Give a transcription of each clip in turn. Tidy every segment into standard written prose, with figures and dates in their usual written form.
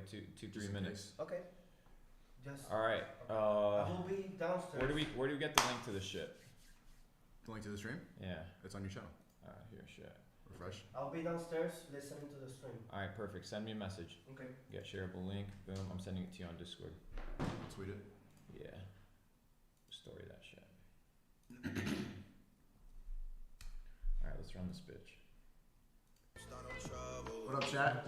3 minutes. Okay. Just. All right. I will be downstairs. Where do we get the link to the shit? The link to the stream? Yeah. It's on your channel. Here, shit. Refresh. I'll be downstairs listening to the stream. All right, perfect. Send me a message. Okay. Get shareable link. Boom. I'm sending it to you on Discord. Tweet it. Yeah. Story that shit. All right, let's run this bitch. What up, chat?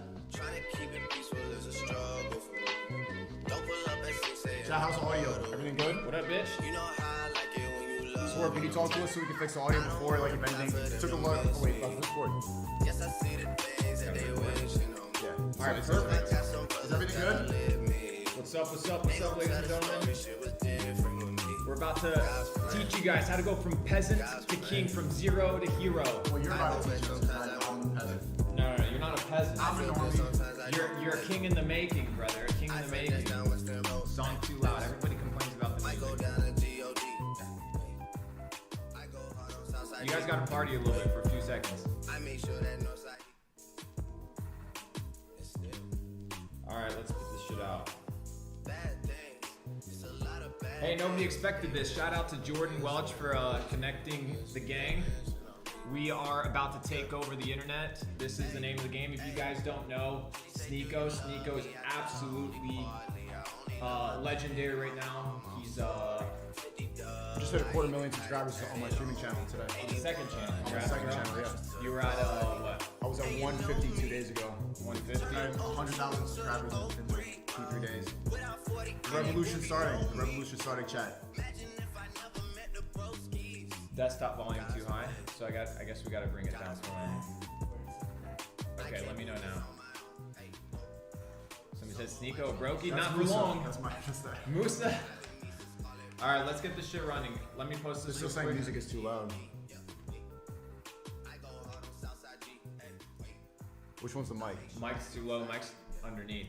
Chat, how's the audio? Everything good? What up, bitch? Swerve, can you talk to us so we can fix the audio before, like, if anything took a look? Oh, wait, this board. Yes, I see the things that they wish, you know. Yeah. All right, perfect. Is everything good? What's up, ladies and gentlemen? We're about to teach you guys how to go from peasant to king, from zero to hero. Well, you're about to teach us, because I'm a peasant. No, you're not a peasant. I'm a normie. You're a king in the making, brother. A king in the making. Song too loud. Everybody complains about the music. You guys gotta party a little bit for a few seconds. Alright, let's put this shit out. Hey, nobody expected this. Shout out to Jordan Welch for connecting the gang. We are about to take over the internet. This is the name of the game. If you guys don't know, Sneako. Sneako is absolutely legendary right now. He's I just hit 250,000 subscribers on my streaming channel today. on the second channel. On the second channel, yeah. You were at what? I was at 150 2 days ago. 150? I had 100,000 subscribers in 2-3 days. The revolution starting. The revolution starting, chat. Desktop volume too high, so I guess we gotta bring it down somewhere. Okay, let me know now. Somebody says Sneako Brokey, That's not for Musa. long. That's my sister. Musa. All right, let's get this shit running. Let me post this They're still real saying quick. music is too loud. Which one's the mic? Mic's too low. Mic's underneath.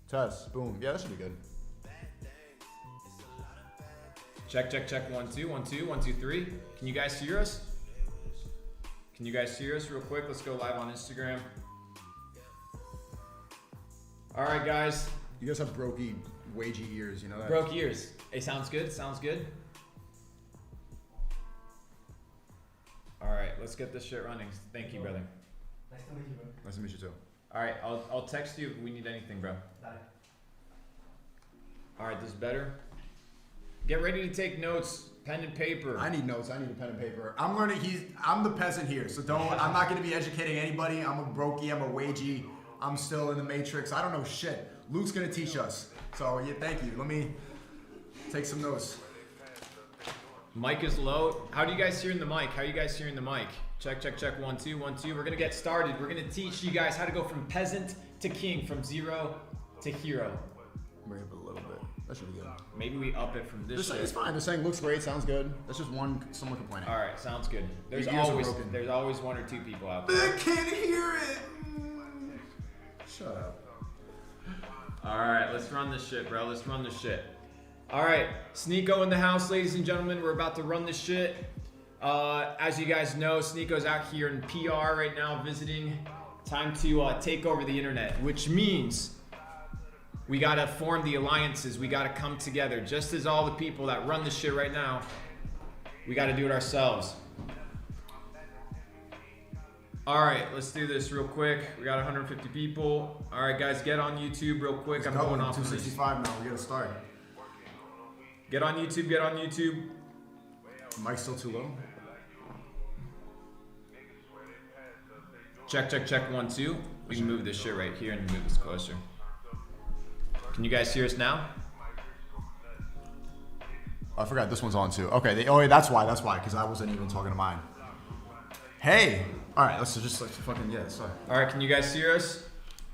Test. Boom. Yeah, that should be good. Check, check, check. 1 2 1 2 1 2 3. Can you guys hear us? Can you guys hear us real quick? Let's go live on Instagram. All right, guys. You guys have brokey, wagey ears, you know that? Broke ears. Hey, sounds good. Sounds good. All right, let's get this shit running. Thank you, brother. Nice to meet you, bro. Nice to meet you too. All right, I'll text you if we need anything, bro. Dale. All right, this is better. Get ready to take notes, pen and paper. I need notes. I need a pen and paper. I'm learning. I'm the peasant here, so don't. I'm not going to be educating anybody. I'm a brokey. I'm a wagey. I'm still in the matrix. I don't know shit. Luke's going to teach us. So yeah, thank you. Let me take some notes. Mic is low. How do you guys hear in the mic? How are you guys hearing the mic? Check, check, check. 1 2 1 2. We're gonna get started. We're gonna teach you guys how to go from peasant to king, from zero to hero. Bring it up a little bit. That should be good. Maybe we up it from this. It's fine. They're saying looks great, sounds good. That's just someone complaining. All right, sounds good. There's Your ears are always 1 or 2 people out I there. can't hear it. Shut up. All right, let's run this shit, bro. Let's run this shit. All right, Sneako in the house, ladies and gentlemen. We're about to run this shit. As you guys know, Sneako's out here in PR right now visiting. Time to take over the internet, which means we gotta form the alliances. We gotta come together. Just as all the people that run this shit right now, we gotta do it ourselves. All right, let's do this real quick. We got 150 people. All right, guys, get on YouTube real quick. I'm going off 265 now. We gotta start. Get on YouTube. Get on YouTube. Mic's still too low. Check, check, check. 1 2. We can move this shit right here and move this closer. Can you guys hear us now? I forgot this one's on too. Okay, that's why, because I wasn't even talking to mine. Hey! Alright, let's fucking, yeah, sorry. Alright, can you guys hear us?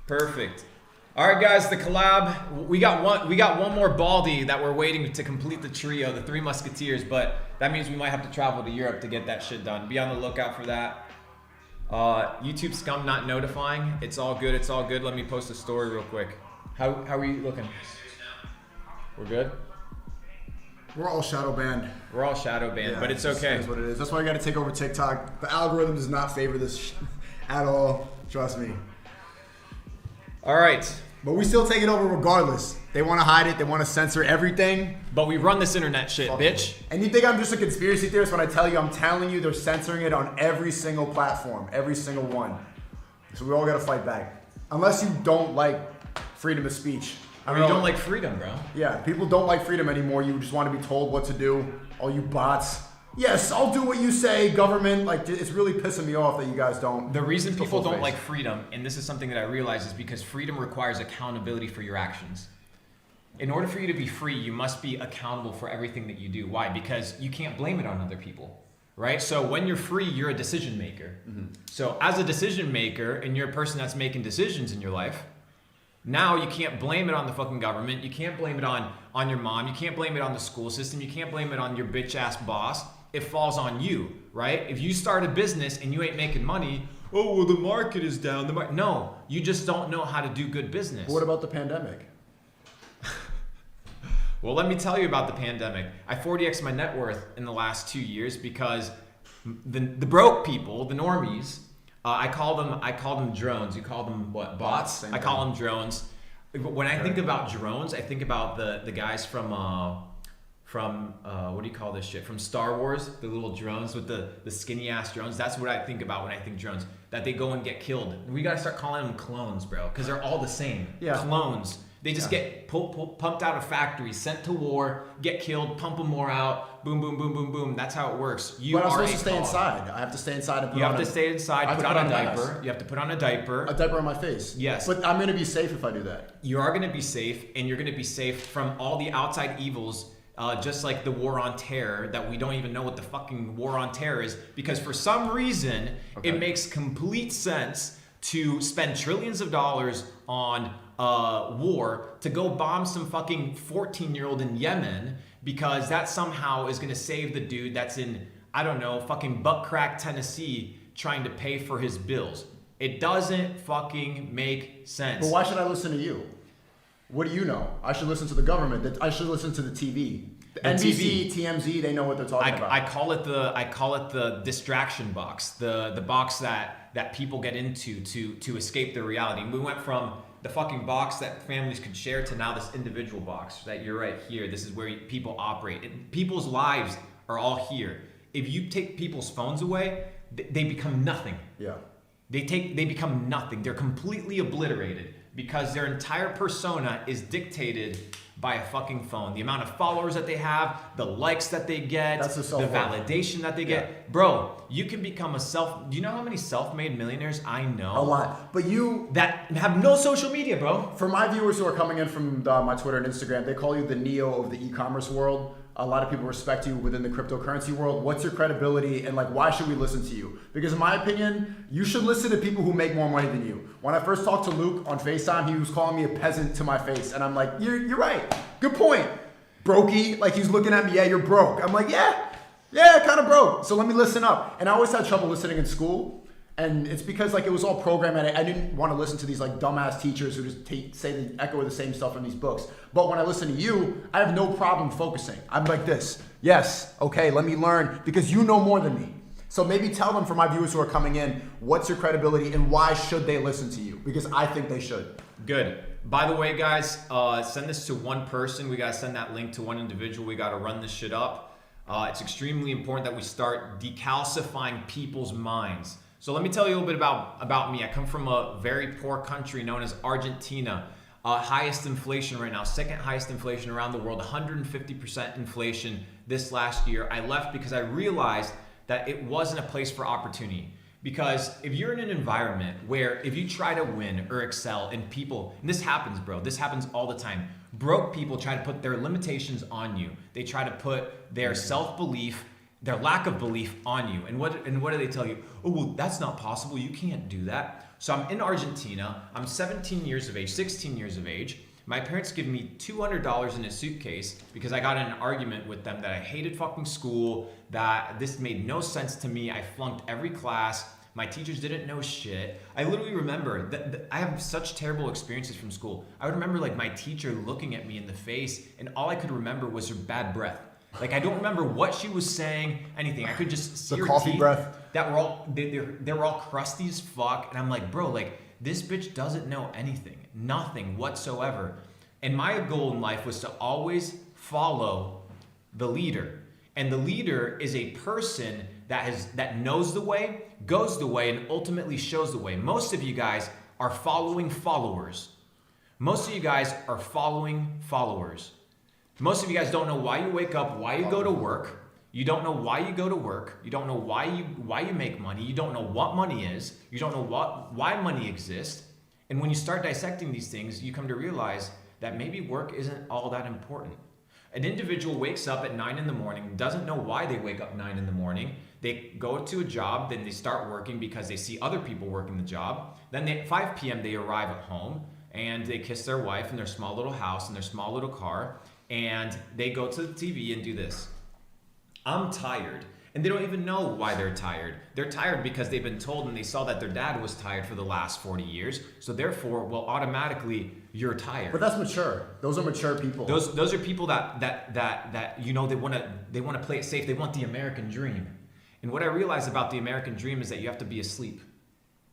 Perfect. Alright guys, the collab, we got one more baldy that we're waiting to complete the trio, the 3 Musketeers, but that means we might have to travel to Europe to get that shit done. Be on the lookout for that. YouTube scum not notifying. It's all good, it's all good. Let me post a story real quick. How are you looking? We're good? We're all shadow banned. We're all shadow banned, Yeah, but it's okay. That's what it is. That's why I got to take over TikTok. The algorithm does not favor this at all. Trust me. All right. But we still take it over regardless. They want to hide it. They want to censor everything. But we run this internet shit, bitch. And you think I'm just a conspiracy theorist when I tell you, I'm telling you, they're censoring it on every single platform, every single one. So we all got to fight back. Unless you don't like freedom of speech. Or you don't like freedom, bro. Yeah, people don't like freedom anymore. You just want to be told what to do. All you bots. Yes, I'll do what you say, government. Like, it's really pissing me off that you guys don't. The reason It's a people full don't face. like freedom, and this is something that I realize, is because freedom requires accountability for your actions. In order for you to be free, you must be accountable for everything that you do. Why? Because you can't blame it on other people, right? So when you're free, you're a decision maker. So as a decision maker, and you're a person that's making decisions in your life, now you can't blame it on the fucking government. You can't blame it on your mom. You can't blame it on the school system. You can't blame it on your bitch ass boss. It falls on you, right? If you start a business and you ain't making money, oh, well, the market is down. No, you just don't know how to do good business. What about the pandemic? Well, let me tell you about the pandemic. I 40x'd my net worth in the last 2 years because the broke people, the normies, I call them drones. You call them what? Bots? Same I call thing. them drones. When I think about drones, I think about the guys from what do you call this shit? From Star Wars, the little drones with the skinny ass drones. That's what I think about when I think drones. That they go and get killed. We gotta start calling them clones, bro, because they're all the same. Yeah. Clones. They just get pumped out of factories, sent to war, get killed, pump them more out, boom, boom, boom, boom, boom. That's how it works. You But I'm are supposed to stay cog. inside. I have to stay inside and put You on have to stay inside, have put to on put a on diaper. masks. You have to put on a diaper. a diaper on my face. Yes. But I'm going to be safe if I do that. You are going to be safe, and you're going to be safe from all the outside evils, just like the war on terror, that we don't even know what the fucking war on terror is, because for some reason, it makes complete sense to spend trillions of dollars on war to go bomb some fucking 14-year-old in Yemen, because that somehow is going to save the dude that's in, I don't know, fucking butt crack Tennessee trying to pay for his bills. It doesn't fucking make sense. But why should I listen to you? What do you know? I should listen to the government. I should listen to the TV. The NBC, TMZ, they know what they're talking about. I call it the distraction box, the box that people get into to escape their reality. And we went from the fucking box that families could share to now this individual box that you're right here. This is where people operate. People's lives are all here. If you take people's phones away, they become nothing. Yeah. They become nothing. They're completely obliterated because their entire persona is dictated by a fucking phone. The amount of followers that they have, the likes that they get, That's the the self-worth. validation that they get. Bro, you can become do you know how many self-made millionaires I know? A lot. But you, That have no social media, bro. for my viewers who are coming in from my Twitter and Instagram, they call you the Neo of the e-commerce world. A lot of people respect you within the cryptocurrency world. What's your credibility, and like, why should we listen to you? Because in my opinion, you should listen to people who make more money than you. When I first talked to Luke on FaceTime, he was calling me a peasant to my face, and I'm like, you're right. Good point. Brokey, like he's looking at me, yeah, you're broke. I'm like, yeah, kind of broke. So let me listen up. And I always had trouble listening in school. And it's because like it was all programmed, and I didn't want to listen to these like dumbass teachers who just say the echo of the same stuff in these books. But when I listen to you, I have no problem focusing. I'm like this. Yes, okay, let me learn because you know more than me. So maybe tell them, for my viewers who are coming in, what's your credibility and why should they listen to you? Because I think they should. Good. By the way, guys, send this to one person. We got to send that link to one individual. We got to run this shit up. It's extremely important that we start decalcifying people's minds. So let me tell you a little bit about me. I come from a very poor country known as Argentina. Highest inflation right now, second highest inflation around the world, 150% inflation this last year. I left because I realized that it wasn't a place for opportunity. Because if you're in an environment where if you try to win or excel and people, and this happens, bro, this happens all the time. Broke people try to put their limitations on you. They try to put their self-belief, their lack of belief on you. And what do they tell you? Oh, well, that's not possible. You can't do that. So I'm in Argentina. I'm 17 years of age, 16 years of age. My parents give me $200 in a suitcase because I got in an argument with them that I hated fucking school, that this made no sense to me. I flunked every class. My teachers didn't know shit. I literally remember that I have such terrible experiences from school. I would remember like my teacher looking at me in the face, and all I could remember was her bad breath. Like I don't remember what she was saying, anything. I could just see The her coffee teeth breath. that were all they were all crusty as fuck, and I'm like, bro, like This bitch doesn't know anything, nothing whatsoever. And my goal in life was to always follow the leader. And the leader is a person that knows the way, goes the way, and ultimately shows the way. Most of you guys are following followers. Most of you guys are following followers. Most of you guys don't know why you wake up, why you go to work. You don't know why you go to work. You don't know why you make money. You don't know what money is. You don't know why money exists. And when you start dissecting these things, you come to realize that maybe work isn't all that important. An individual wakes up at 9 in the morning, doesn't know why they wake up 9 in the morning. They go to a job, then they start working because they see other people working the job. Then at 5 p.m. they arrive at home and they kiss their wife in their small little house in their small little car, and they go to the TV and do this. I'm tired. And they don't even know why they're tired. They're tired because they've been told and they saw that their dad was tired for the last 40 years. So therefore, well, automatically you're tired. But that's mature. Those are mature people. Those are people that you know, they want to play it safe. They want the American dream. And what I realized about the American dream is that you have to be asleep.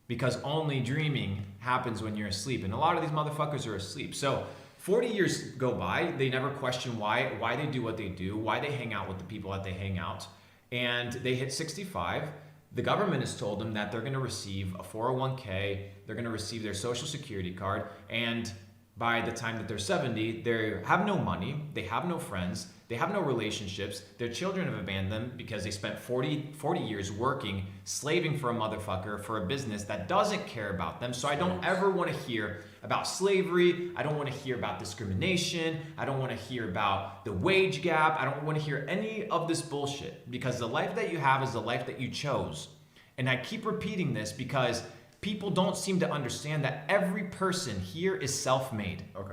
Because only dreaming happens when you're asleep. And a lot of these motherfuckers are asleep. So 40 years go by, they never question why they do what they do, why they hang out with the people that they hang out. And they hit 65. The government has told them that they're going to receive a 401k, they're going to receive their social security card, and by the time that they're 70, they have no money, they have no friends, they have no relationships, their children have abandoned them because they spent 40 years working, slaving for a motherfucker, for a business that doesn't care about them. So I don't ever want to hear about slavery, I don't want to hear about discrimination, I don't want to hear about the wage gap, I don't want to hear any of this bullshit, because the life that you have is the life that you chose. And I keep repeating this because people don't seem to understand that every person here is self-made. Okay.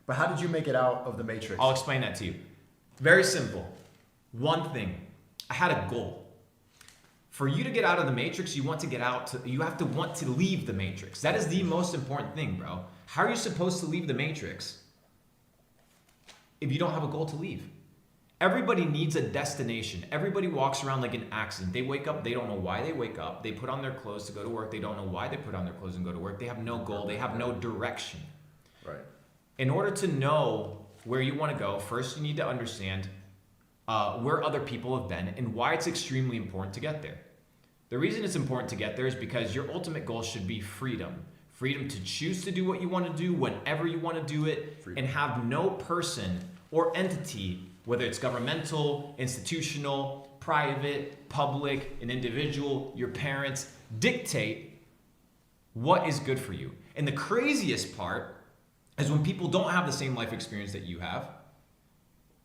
But how did you make it out of the matrix? I'll explain that to you. Very simple. One thing. I had a goal. For you to get out of the matrix, you have to want to leave the matrix. That is the most important thing, bro. How are you supposed to leave the matrix if you don't have a goal to leave? Everybody needs a destination. Everybody walks around like an accident. They wake up, they don't know why they wake up. They put on their clothes to go to work. They don't know why they put on their clothes and go to work. They have no goal. They have no direction. Right. In order to know where you want to go, first you need to understand where other people have been and why it's extremely important to get there. The reason it's important to get there is because your ultimate goal should be freedom. Freedom to choose to do what you want to do whenever you want to do it, and have no person or entity, whether it's governmental, institutional, private, public, an individual, your parents, dictate what is good for you. And the craziest part is when people don't have the same life experience that you have,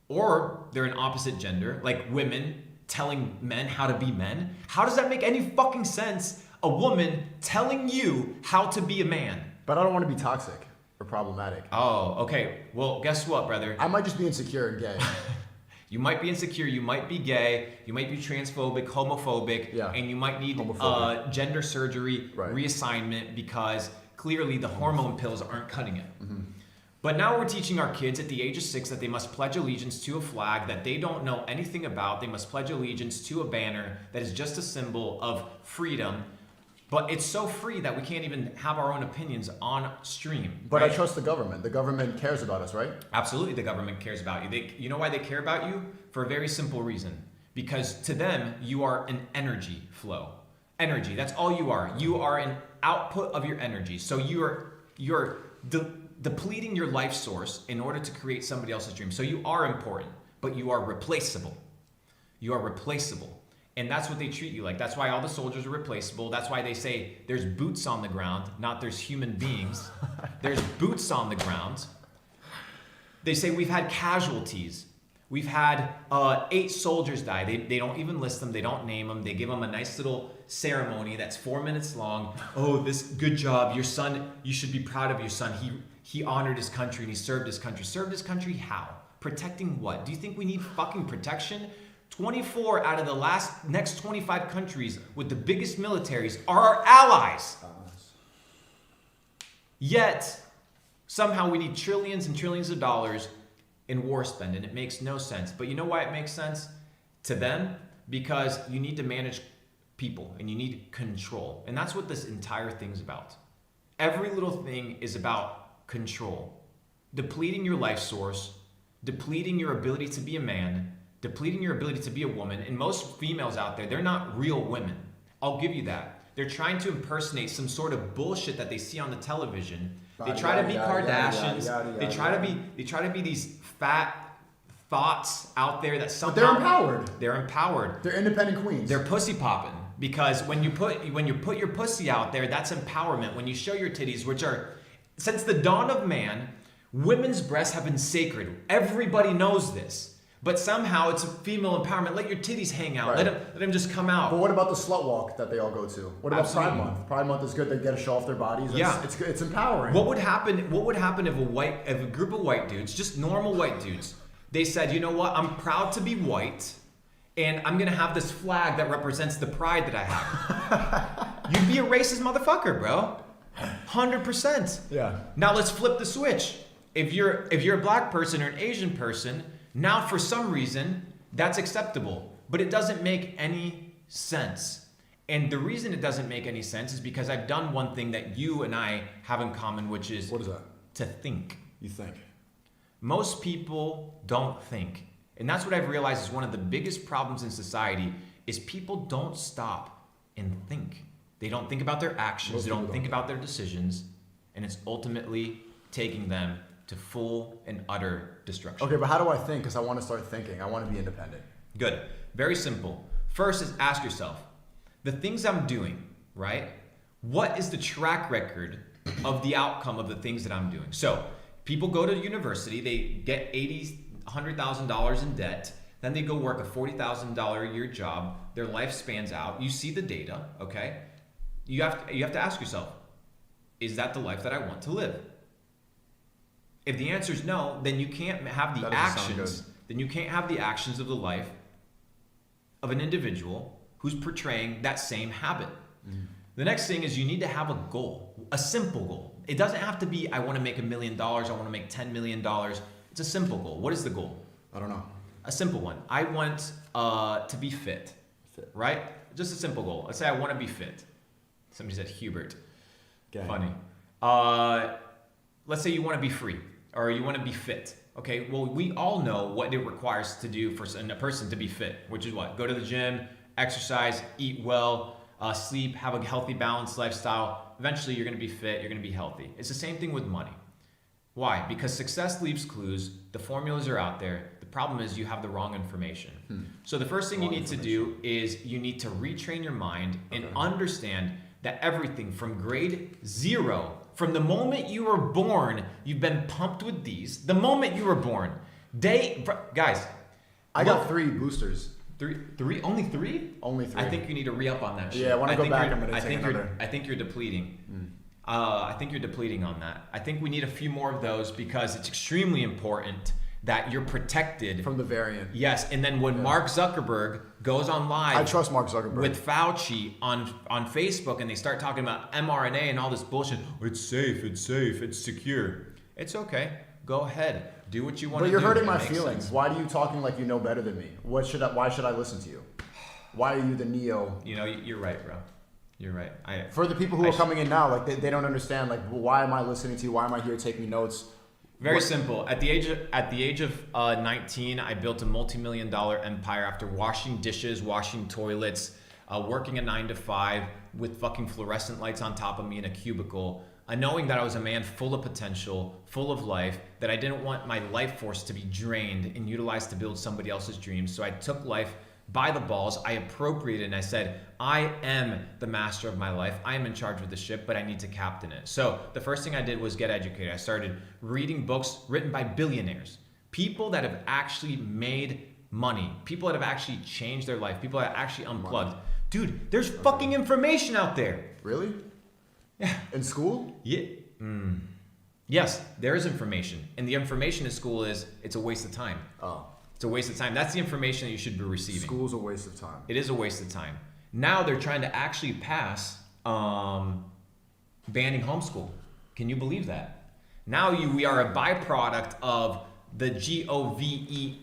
or they're an opposite gender, like women telling men how to be men. How does that make any fucking sense? A woman telling you how to be a man. But I don't want to be toxic or problematic. Oh, okay. Well, guess what, brother? I might just be insecure and gay. You might be insecure, you might be gay, you might be transphobic, homophobic, and you might need gender surgery, reassignment, because clearly the hormone pills aren't cutting it. Mm-hmm. But now we're teaching our kids at the age of 6 that they must pledge allegiance to a flag that they don't know anything about. They must pledge allegiance to a banner that is just a symbol of freedom. But it's so free that we can't even have our own opinions on stream. But right? I trust the government. The government cares about us, right? Absolutely, the government cares about you. You know why they care about you? For a very simple reason. Because to them, you are an energy flow. Energy, that's all you are. You are an output of your energy. So you're depleting your life source in order to create somebody else's dream. So you are important, but you are replaceable. You are replaceable. And that's what they treat you like. That's why all the soldiers are replaceable. That's why they say there's boots on the ground, not there's human beings. There's boots on the ground. They say we've had casualties. We've had 8 soldiers die. They don't even list them. They don't name them. They give them a nice little ceremony that's 4 minutes long. Oh, this good job. Your son, you should be proud of your son. He honored his country and he served his country. Served his country how? Protecting what? Do you think we need fucking protection? 24 out of the next 25 countries with the biggest militaries are our allies. Yet, somehow we need trillions and trillions of dollars in war spend, and it makes no sense. But you know why it makes sense to them? Because you need to manage people and you need control. And that's what this entire thing's about. Every little thing is about control. Depleting your life source, depleting your ability to be a man, depleting your ability to be a woman. And most females out there, they're not real women. I'll give you that. They're trying to impersonate some sort of bullshit that they see on the television. They try to be Kardashians. They try to be these fat thoughts out there that somehow But they're empowered. They're empowered. They're independent queens. They're pussy popping because when you put your pussy out there, that's empowerment. When you show your titties, which are since the dawn of man, women's breasts have been sacred. Everybody knows this. But somehow it's a female empowerment. Let your titties hang out. Right. Let them just come out. But what about the slut walk that they all go to? What about Absolutely. Pride Month? Pride Month is good. They get to show off their bodies. Yeah. It's empowering. What would happen if a group of white dudes, just normal white dudes, they said, you know what, I'm proud to be white, and I'm gonna have this flag that represents the pride that I have. You'd be a racist motherfucker, bro. 100%. Yeah. Now let's flip the switch. If you're a black person or an Asian person, now for some reason that's acceptable, but it doesn't make any sense. And the reason it doesn't make any sense is because I've done one thing that you and I have in common, which is What is that? to think. You think? Most people don't think. And that's what I've realized is one of the biggest problems in society is people don't stop and think. They don't think about their actions. Most They don't people think don't. about their decisions. And it's ultimately taking them to full and utter destruction. Okay, but how do I think? Because I want to start thinking. I want to be independent. Good. Very simple. First is ask yourself, the things I'm doing, right? What is the track record of the outcome of the things that I'm doing? So people go to university, they get $100,000 in debt, then they go work a $40,000 a year job, their life spans out, you see the data, okay? You have to ask yourself, is that the life that I want to live? If the answer is no, then you can't have the That doesn't sound actions. good. Then you can't have the actions of the life of an individual who's portraying that same habit. The next thing is you need to have a goal, a simple goal. It doesn't have to be, I want to make $1 million, I want to make $10 million. It's a simple goal. What is the goal? I don't know. A simple one. I want to be fit, right? Just a simple goal. Let's say I want to be fit. Somebody said Hubert. Okay. Funny. Let's say you want to be free or you want to be fit. Okay, well, we all know what it requires to do for a person to be fit, which is what? Go to the gym, exercise, eat well, sleep, have a healthy, balanced lifestyle. Eventually, you're going to be fit, you're going to be healthy. It's the same thing with money. Why? Because success leaves clues. The formulas are out there. The problem is you have the wrong information. So the first thing you need to do is you need to retrain your mind and understand that everything from grade 0, from the moment you were born, you've been pumped with these. The moment you were born, guys, I got 3 boosters. three, only 3? Only 3. I think you need to re-up on that shit. Yeah, when I go think back, you're- I'm gonna take another. I think you're depleting. I think you're depleting on that. I think we need a few more of those because it's extremely important that you're protected From the variant. Yes, and then when Mark Zuckerberg goes on live I trust Mark Zuckerberg. with Fauci on Facebook and they start talking about mRNA and all this bullshit, it's safe, it's secure. It's okay. Go ahead. Do what you want to But do. you're hurting It my makes feelings. sense. Why are you talking like you know better than me? Why should I listen to you? Why are you the Neo? You know, you're right, bro. You're right. For the people who I are coming in now, like they don't understand, like, well, why am I listening to you? Why am I here taking notes? Very What- simple. At the age of 19, I built a multi-million-dollar empire after washing dishes, washing toilets, working a 9 to 5 with fucking fluorescent lights on top of me in a cubicle, knowing that I was a man full of potential, full of life, that I didn't want my life force to be drained and utilized to build somebody else's dreams. So I took life by the balls, I appropriated and I said, I am the master of my life. I am in charge of the ship, but I need to captain it. So the first thing I did was get educated. I started reading books written by billionaires, people that have actually made money, people that have actually changed their life, people that are actually unplugged. Dude, there's fucking information out there. Really? Yeah. In school? Yeah. Yes, there is information. And the information in school is, it's a waste of time. Oh. It's a waste of time. That's the information that you should be receiving. School's a waste of time. It is a waste of time. Now they're trying to actually pass banning homeschool. Can you believe that? Now we are a byproduct of the GOVE,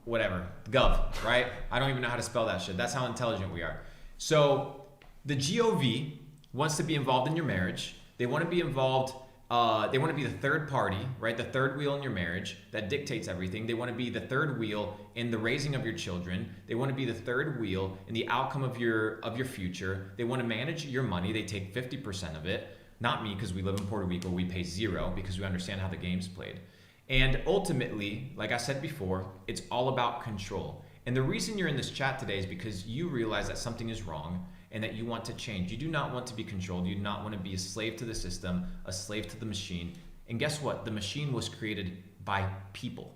whatever, gov, right? I don't even know how to spell that shit. That's how intelligent we are. So the GOV wants to be involved in your marriage. They want to be involved. They want to be the third party, right? The third wheel in your marriage that dictates everything. They want to be the third wheel in the raising of your children. They want to be the third wheel in the outcome of your future. They want to manage your money. They take 50% of it. Not me, because we live in Puerto Rico. We pay 0 because we understand how the game's played. And ultimately, like I said before, it's all about control. And the reason you're in this chat today is because you realize that something is wrong and that you want to change. You do not want to be controlled. You do not want to be a slave to the system, a slave to the machine. And guess what? The machine was created by people.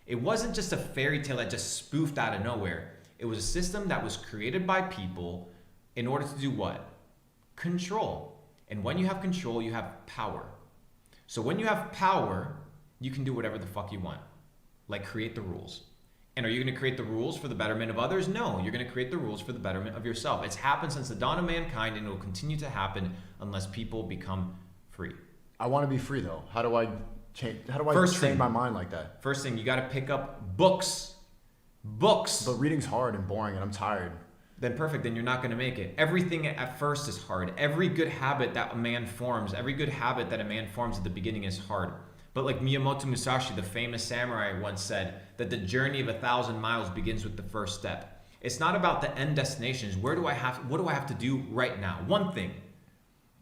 It wasn't just a fairy tale that just spoofed out of nowhere. It was a system that was created by people in order to do what? Control. And when you have control, you have power. So when you have power, you can do whatever the fuck you want. Like create the rules. And are you going to create the rules for the betterment of others? No, you're going to create the rules for the betterment of yourself. It's happened since the dawn of mankind, and it will continue to happen unless people become free. I want to be free though. How do I change? How do I train my mind like that? First thing, you got to pick up books. Books. But reading's hard and boring, and I'm tired. Then perfect. Then you're not going to make it. Everything at first is hard. Every good habit that a man forms, at the beginning is hard. But like Miyamoto Musashi, the famous samurai, once said that the journey of 1,000 miles begins with the first step. It's not about the end destinations. What do I have to do right now? One thing.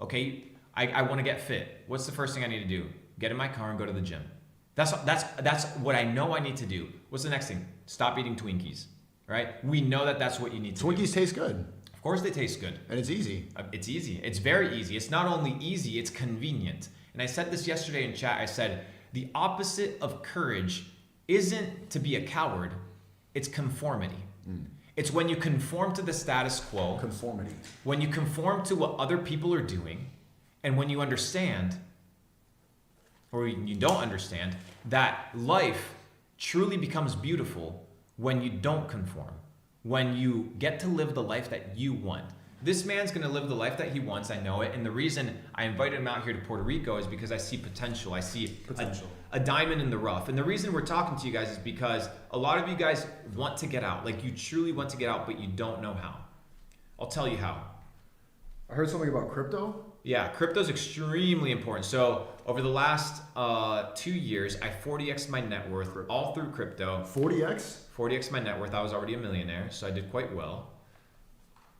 Okay, I want to get fit. What's the first thing I need to do? Get in my car and go to the gym. That's what I know I need to do. What's the next thing? Stop eating Twinkies. Right? We know that that's what you need to do. Twinkies taste good. Of course they taste good. And it's easy. It's easy. It's very easy. It's not only easy, it's convenient. And I said this yesterday in chat. I said, the opposite of courage isn't to be a coward. It's conformity. It's when you conform to the status quo. Conformity. When you conform to what other people are doing, and when you understand, or you don't understand, that life truly becomes beautiful when you don't conform. When you get to live the life that you want. This man's going to live the life that he wants. I know it. And the reason I invited him out here to Puerto Rico is because I see potential. I see a diamond in the rough. And the reason we're talking to you guys is because a lot of you guys want to get out. Like you truly want to get out, but you don't know how. I'll tell you how. I heard something about crypto. Yeah, crypto's extremely important. So over the last 2 years, I 40x'd my net worth all through crypto. 40x? 40x'd my net worth. I was already a millionaire, so I did quite well.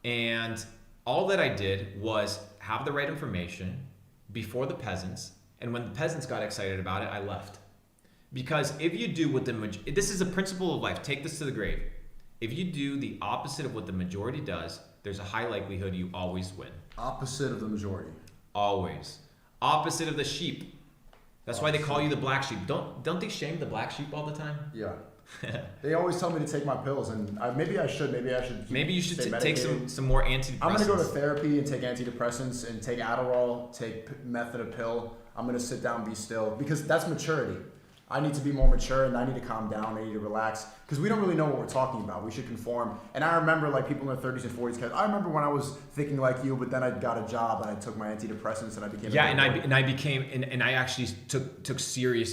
And all that I did was have the right information before the peasants. And when the peasants got excited about it, I left. Because if you do what this is a principle of life. Take this to the grave. If you do the opposite of what the majority does, there's a high likelihood you always win. Opposite of the majority. Always. Opposite of the sheep. That's why they call you the black sheep. Don't they shame the black sheep all the time? Yeah. They always tell me to take my pills, and maybe I should. Maybe you should take some more antidepressants. I'm gonna go to therapy and take antidepressants and take Adderall, take method of pill. I'm gonna sit down, be still, because that's maturity. I need to be more mature, and I need to calm down. I need to relax, because we don't really know what we're talking about. We should conform. And I remember like people in their 30s and 40s. Cause I remember when I was thinking like you, but then I got a job and I took my antidepressants and I became I actually took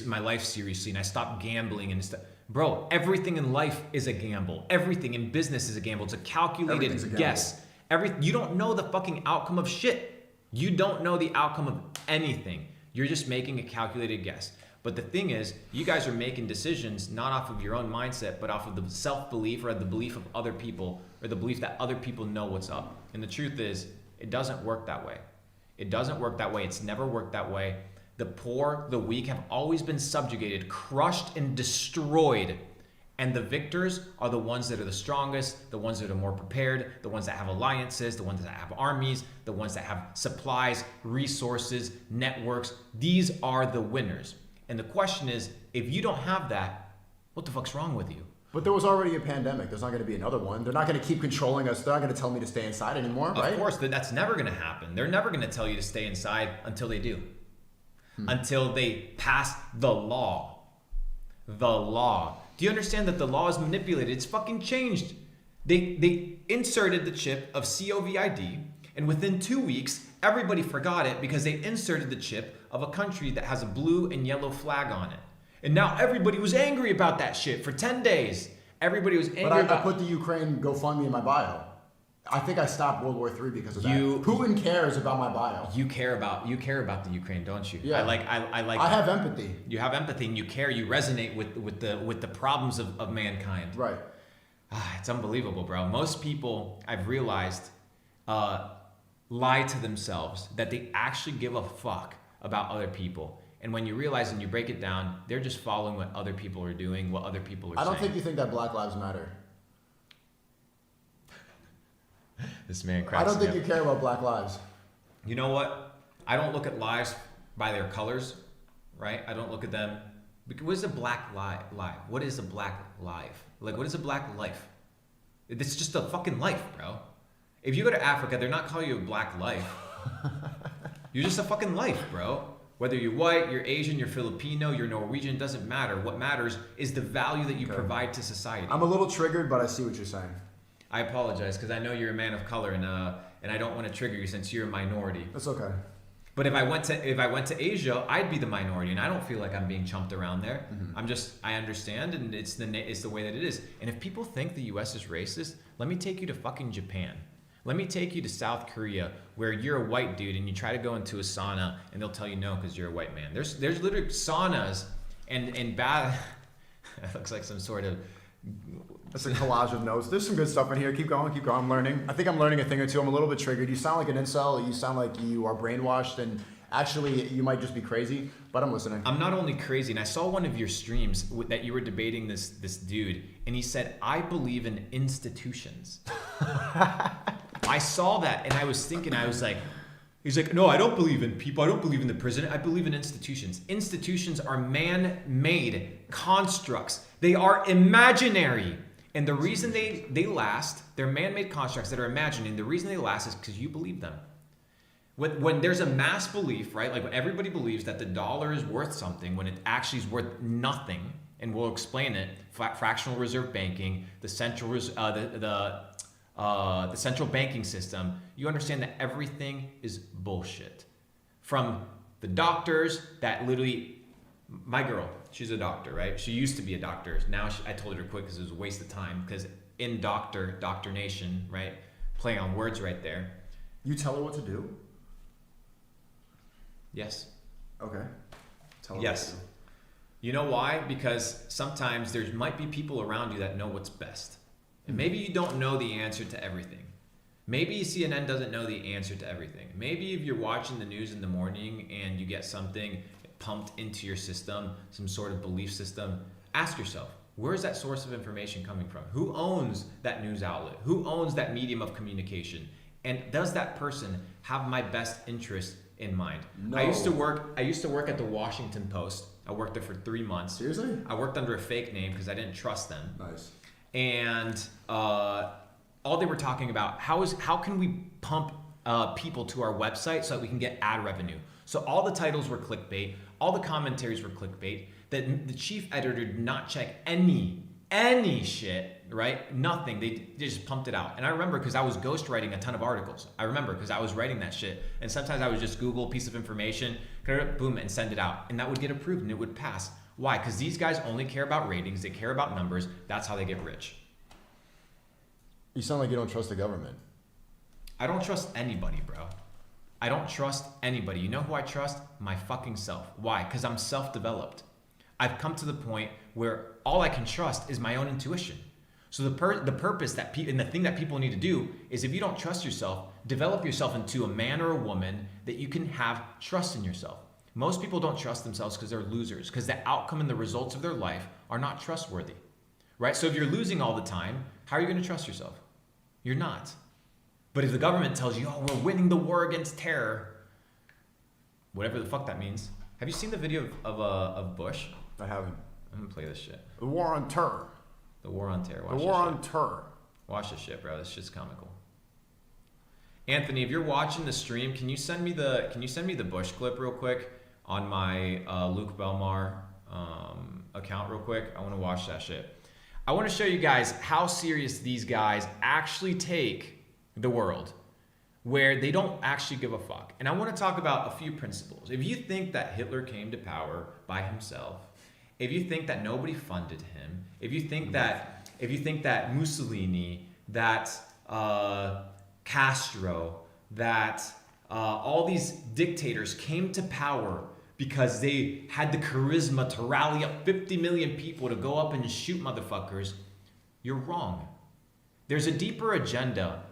my life seriously, and I stopped gambling and stuff. Bro, everything in life is a gamble. Everything in business is a gamble. It's a calculated guess. You don't know the fucking outcome of shit. You don't know the outcome of anything. You're just making a calculated guess. But the thing is, you guys are making decisions not off of your own mindset, but off of the self-belief or the belief of other people, or the belief that other people know what's up. And the truth is, it doesn't work that way. It doesn't work that way. It's never worked that way. The poor, the weak have always been subjugated, crushed, and destroyed. And the victors are the ones that are the strongest, the ones that are more prepared, the ones that have alliances, the ones that have armies, the ones that have supplies, resources, networks. These are the winners. And the question is, if you don't have that, what the fuck's wrong with you? But there was already a pandemic. There's not going to be another one. They're not going to keep controlling us. They're not going to tell me to stay inside anymore, right? Of course, that's never going to happen. They're never going to tell you to stay inside until they do. Until they pass the law. The law. Do you understand that the law is manipulated? It's fucking changed. They inserted the chip of COVID, and within 2 weeks, everybody forgot it because they inserted the chip of a country that has a blue and yellow flag on it. And now everybody was angry about that shit for 10 days. Everybody was angry But I put the Ukraine GoFundMe in my bio. I think I stopped World War III because of that. You- Putin cares about my bio. You care about the Ukraine, don't you? Yeah. I have empathy. You have empathy and you care. You resonate with the problems of mankind. Right. It's unbelievable, bro. Most people, I've realized, lie to themselves that they actually give a fuck about other people. And when you realize and you break it down, they're just following what other people are doing, what other people are saying. I don't think you think that Black Lives Matter. This man cracks I don't me think up. you care about Black lives. You know what? I don't look at lives by their colors, right? I don't look at them. What is a black life? What is a black life? Like, what is a black life? It's just a fucking life, bro. If you go to Africa, they're not calling you a black life. You're just a fucking life, bro. Whether you're white, you're Asian, you're Filipino, you're Norwegian, doesn't matter. What matters is the value that you provide to society. I'm a little triggered, but I see what you're saying. I apologize because I know you're a man of color and I don't want to trigger you since you're a minority. That's okay. But if I went to Asia, I'd be the minority, and I don't feel like I'm being chumped around there. Mm-hmm. I understand, and it's the way that it is. And if people think the U.S. is racist, let me take you to fucking Japan. Let me take you to South Korea, where you're a white dude and you try to go into a sauna, and they'll tell you no because you're a white man. There's literally saunas and bad. It looks like some sort of. That's a collage of notes. There's some good stuff in here. Keep going, keep going. I'm learning. I think I'm learning a thing or two. I'm a little bit triggered. You sound like an incel. You sound like you are brainwashed, and actually, you might just be crazy. But I'm listening. I'm not only crazy, and I saw one of your streams that you were debating this dude, and he said, "I believe in institutions." I saw that, and I was thinking, I was like, he's like, "No, I don't believe in people. I don't believe in the president. I believe in institutions. Institutions are man-made constructs. They are imaginary." And the reason they last, they're man-made constructs that are imaginary. And the reason they last is because you believe them. When there's a mass belief, right? Like when everybody believes that the dollar is worth something when it actually is worth nothing, and we'll explain it. Fractional reserve banking, the central banking system. You understand that everything is bullshit. From the doctors that literally, my girl. She's a doctor, right? She used to be a doctor. Now I told her to quit because it was a waste of time. Because in doctrination, right? Playing on words right there. You tell her what to do? Yes. Okay. Tell her Yes. what to do. You know why? Because sometimes there might be people around you that know what's best. And maybe you don't know the answer to everything. Maybe CNN doesn't know the answer to everything. Maybe if you're watching the news in the morning and you get something pumped into your system, some sort of belief system, ask yourself, where is that source of information coming from? Who owns that news outlet? Who owns that medium of communication? And does that person have my best interest in mind? No. I used to work at the Washington Post. I worked there for 3 months. Seriously? I worked under a fake name because I didn't trust them. Nice. And all they were talking about, how can we pump people to our website so that we can get ad revenue? So all the titles were clickbait, all the commentaries were clickbait. That the chief editor did not check any shit, right? Nothing. They just pumped it out. And I remember because I was ghostwriting a ton of articles. I remember because I was writing that shit. And sometimes I would just Google a piece of information, boom, and send it out. And that would get approved and it would pass. Why? Because these guys only care about ratings. They care about numbers. That's how they get rich. You sound like you don't trust the government. I don't trust anybody, bro. I don't trust anybody. You know who I trust? My fucking self. Why? Because I'm self-developed. I've come to the point where all I can trust is my own intuition. So the purpose and the thing that people need to do is, if you don't trust yourself, develop yourself into a man or a woman that you can have trust in yourself. Most people don't trust themselves because they're losers, because the outcome and the results of their life are not trustworthy, right? So if you're losing all the time, how are you going to trust yourself? You're not. But if the government tells you, oh, we're winning the war against terror, whatever the fuck that means. Have you seen the video of Bush? I haven't. I'm gonna play this shit. The war on terror. The war on terror. The war on terror. Watch this shit, bro. This shit's comical. Anthony, if you're watching the stream, can you send me the Bush clip real quick on my Luke Belmar account real quick? I want to watch that shit. I want to show you guys how serious these guys actually take the world, where they don't actually give a fuck. And I want to talk about a few principles. If you think that Hitler came to power by himself, if you think that nobody funded him, if you think that Mussolini, that Castro, that all these dictators came to power because they had the charisma to rally up 50 million people to go up and shoot motherfuckers, you're wrong. There's a deeper agenda,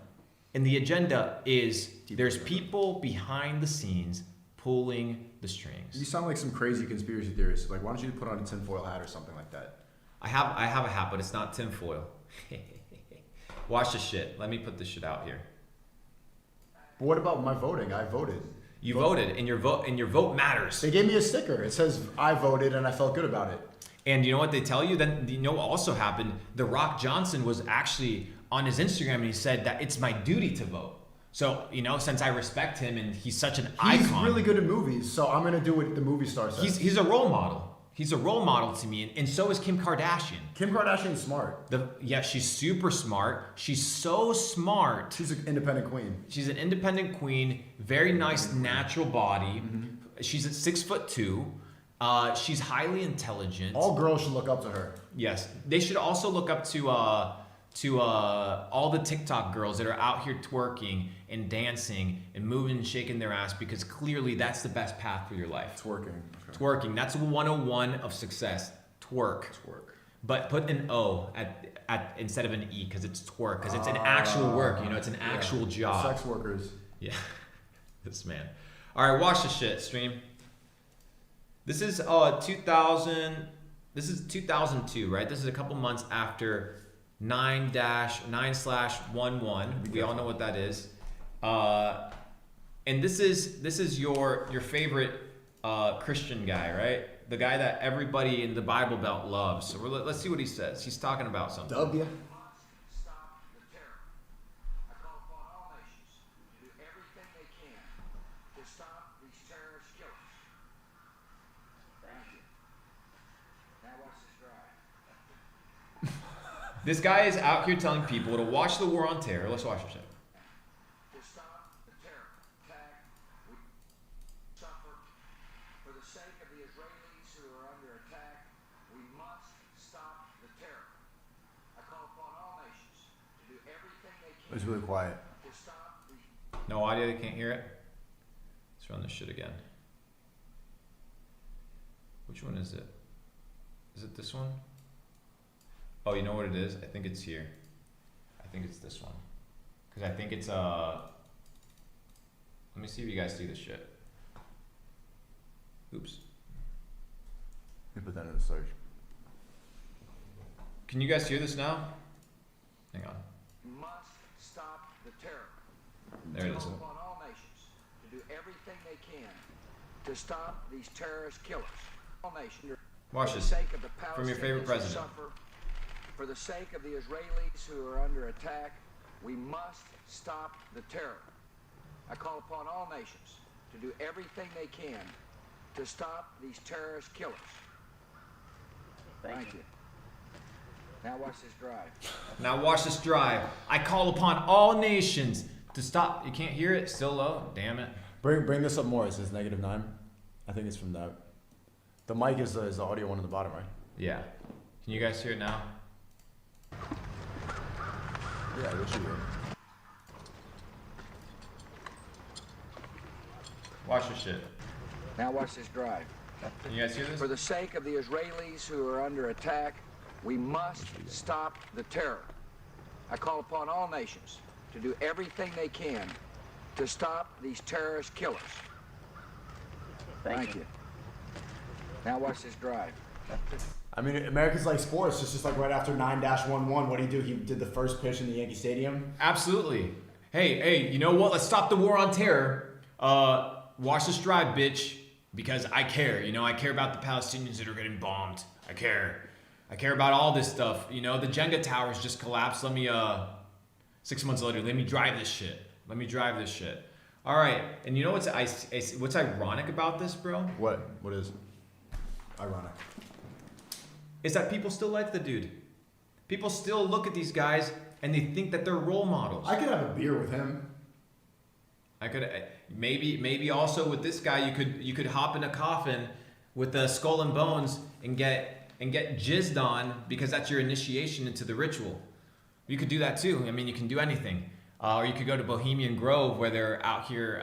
and the agenda is there's people behind the scenes pulling the strings. You sound like some crazy conspiracy theorist. Like, why don't you put on a tinfoil hat or something like that? I have a hat, but it's not tinfoil. Watch this shit. Let me put this shit out here. But what about my voting? I voted. You voted, and your vote matters. They gave me a sticker. It says I voted and I felt good about it. And you know what they tell you? Then you know what also happened? The Rock Johnson was actually on his Instagram, and he said that it's my duty to vote. So, you know, since I respect him and he's such an icon. He's really good at movies, so I'm gonna do what the movie star says. He's a role model. He's a role model to me, and so is Kim Kardashian. Kim Kardashian's smart. Yeah, she's super smart. She's so smart. She's an independent queen. She's an independent queen. Very nice natural body. She's at 6'2". She's highly intelligent. All girls should look up to her. Yes, they should also look up to all the TikTok girls that are out here twerking and dancing and moving and shaking their ass, because clearly that's the best path for your life. Twerking. Okay. Twerking. That's 101 of success. Twerk. But put an O at instead of an E, because it's twerk, because it's an actual work. You know, it's an actual job. Sex workers. Yeah. This man. All right, watch the shit, stream. This is 2000. This is 2002, right? This is a couple months after 9-9/11. We all know what that is. And this is your favorite Christian guy, right? The guy that everybody in the Bible Belt loves. So let's see what he says. He's talking about something. W. Stop the terror. I call upon all nations to do everything they can to stop these terrorist killers. Thank you. Now watch this drive. This guy is out here telling people to watch the war on terror. Let's watch this shit. To stop the terror attack we suffer. For the sake of the Israelis who are under attack, we must stop the terror. I call upon all nations to do everything they can It's really quiet. to stop the No audio, they can't hear it. Let's run this shit again. Which one is it? Is it this one? Oh, you know what it is? I think it's here. I think it's this one. Cause I think it's let me see if you guys see this shit. Oops. Let me put that in the search. Can you guys hear this now? Hang on. must stop the terror. There it is. Call upon all nations to do everything they can to stop these terrorist killers. All nations. Watch For the this. sake of the From your favorite Palestinians who president. suffer, for the sake of the Israelis who are under attack, we must stop the terror. I call upon all nations to do everything they can to stop these terrorist killers. Thank you. Now watch this drive. Now watch this drive. I call upon all nations to stop. You can't hear it? Still low? Damn it. Bring this up more. It says -9. I think it's from that. The mic is the audio one at the bottom, right? Yeah. Can you guys hear it now? Yeah, what you hear? Watch this shit. Now watch this drive. Can you guys hear this? For the sake of the Israelis who are under attack, we must stop the terror. I call upon all nations to do everything they can to stop these terrorist killers. Thank you. Now watch this drive. I mean, America's like sports. It's just like right after 9-11. What did he do? He did the first pitch in the Yankee Stadium. Absolutely. Hey, you know what? Let's stop the war on terror. Watch this drive, bitch. Because I care. You know, I care about the Palestinians that are getting bombed. I care. I care about all this stuff. You know, the Jenga towers just collapsed. Let me, 6 months later, let me drive this shit. Let me drive this shit. All right. And you know what's ironic about this, bro? What? What is ironic? Is that people still like the dude. People still look at these guys and they think that they're role models. I could have a beer with him. I could maybe also with this guy you could hop in a coffin with the skull and bones and get jizzed on because that's your initiation into the ritual. You could do that too. I mean, you can do anything. Or you could go to Bohemian Grove where they're out here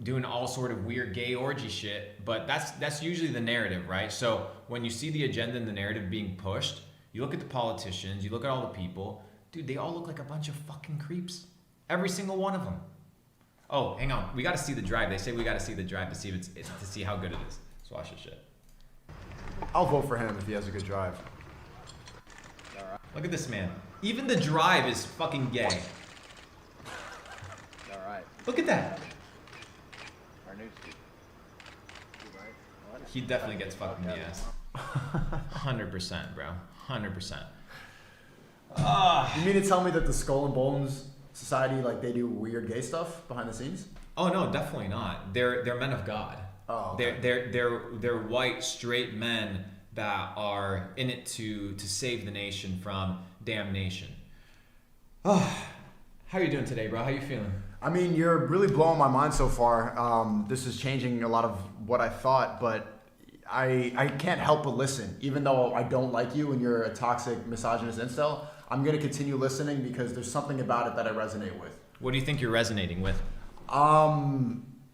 doing all sort of weird gay orgy shit. But that's usually the narrative, right? So when you see the agenda and the narrative being pushed, you look at the politicians, you look at all the people, dude, they all look like a bunch of fucking creeps. Every single one of them. Oh, hang on. We got to see the drive. They say we got to see the drive to see if to see how good it is. Let's watch this shit. I'll vote for him if he has a good drive. Look at this man. Even the drive is fucking gay. All right. Look at that. Our new student. What? He definitely gets fucked in the ass. 100%, bro. 100%. You mean to tell me that the Skull and Bones Society, like, they do weird gay stuff behind the scenes? Oh no, definitely not. They're men of God. Oh, okay. They're white straight men that are in it to save the nation from damnation. Oh, how are you doing today, bro? How you feeling? I mean, you're really blowing my mind so far. This is changing a lot of what I thought, but I can't help but listen. Even though I don't like you and you're a toxic, misogynist incel, I'm going to continue listening because there's something about it that I resonate with. What do you think you're resonating with?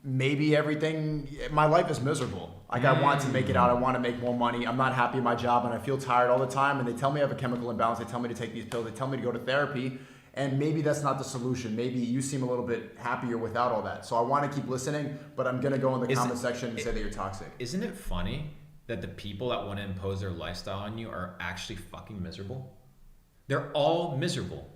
Maybe everything. My life is miserable. Like, I want to make it out. I want to make more money. I'm not happy in my job and I feel tired all the time. And they tell me I have a chemical imbalance. They tell me to take these pills. They tell me to go to therapy. And maybe that's not the solution. Maybe you seem a little bit happier without all that. So I want to keep listening, but I'm going to go in the comment section and say that you're toxic. Isn't it funny that the people that want to impose their lifestyle on you are actually fucking miserable? They're all miserable.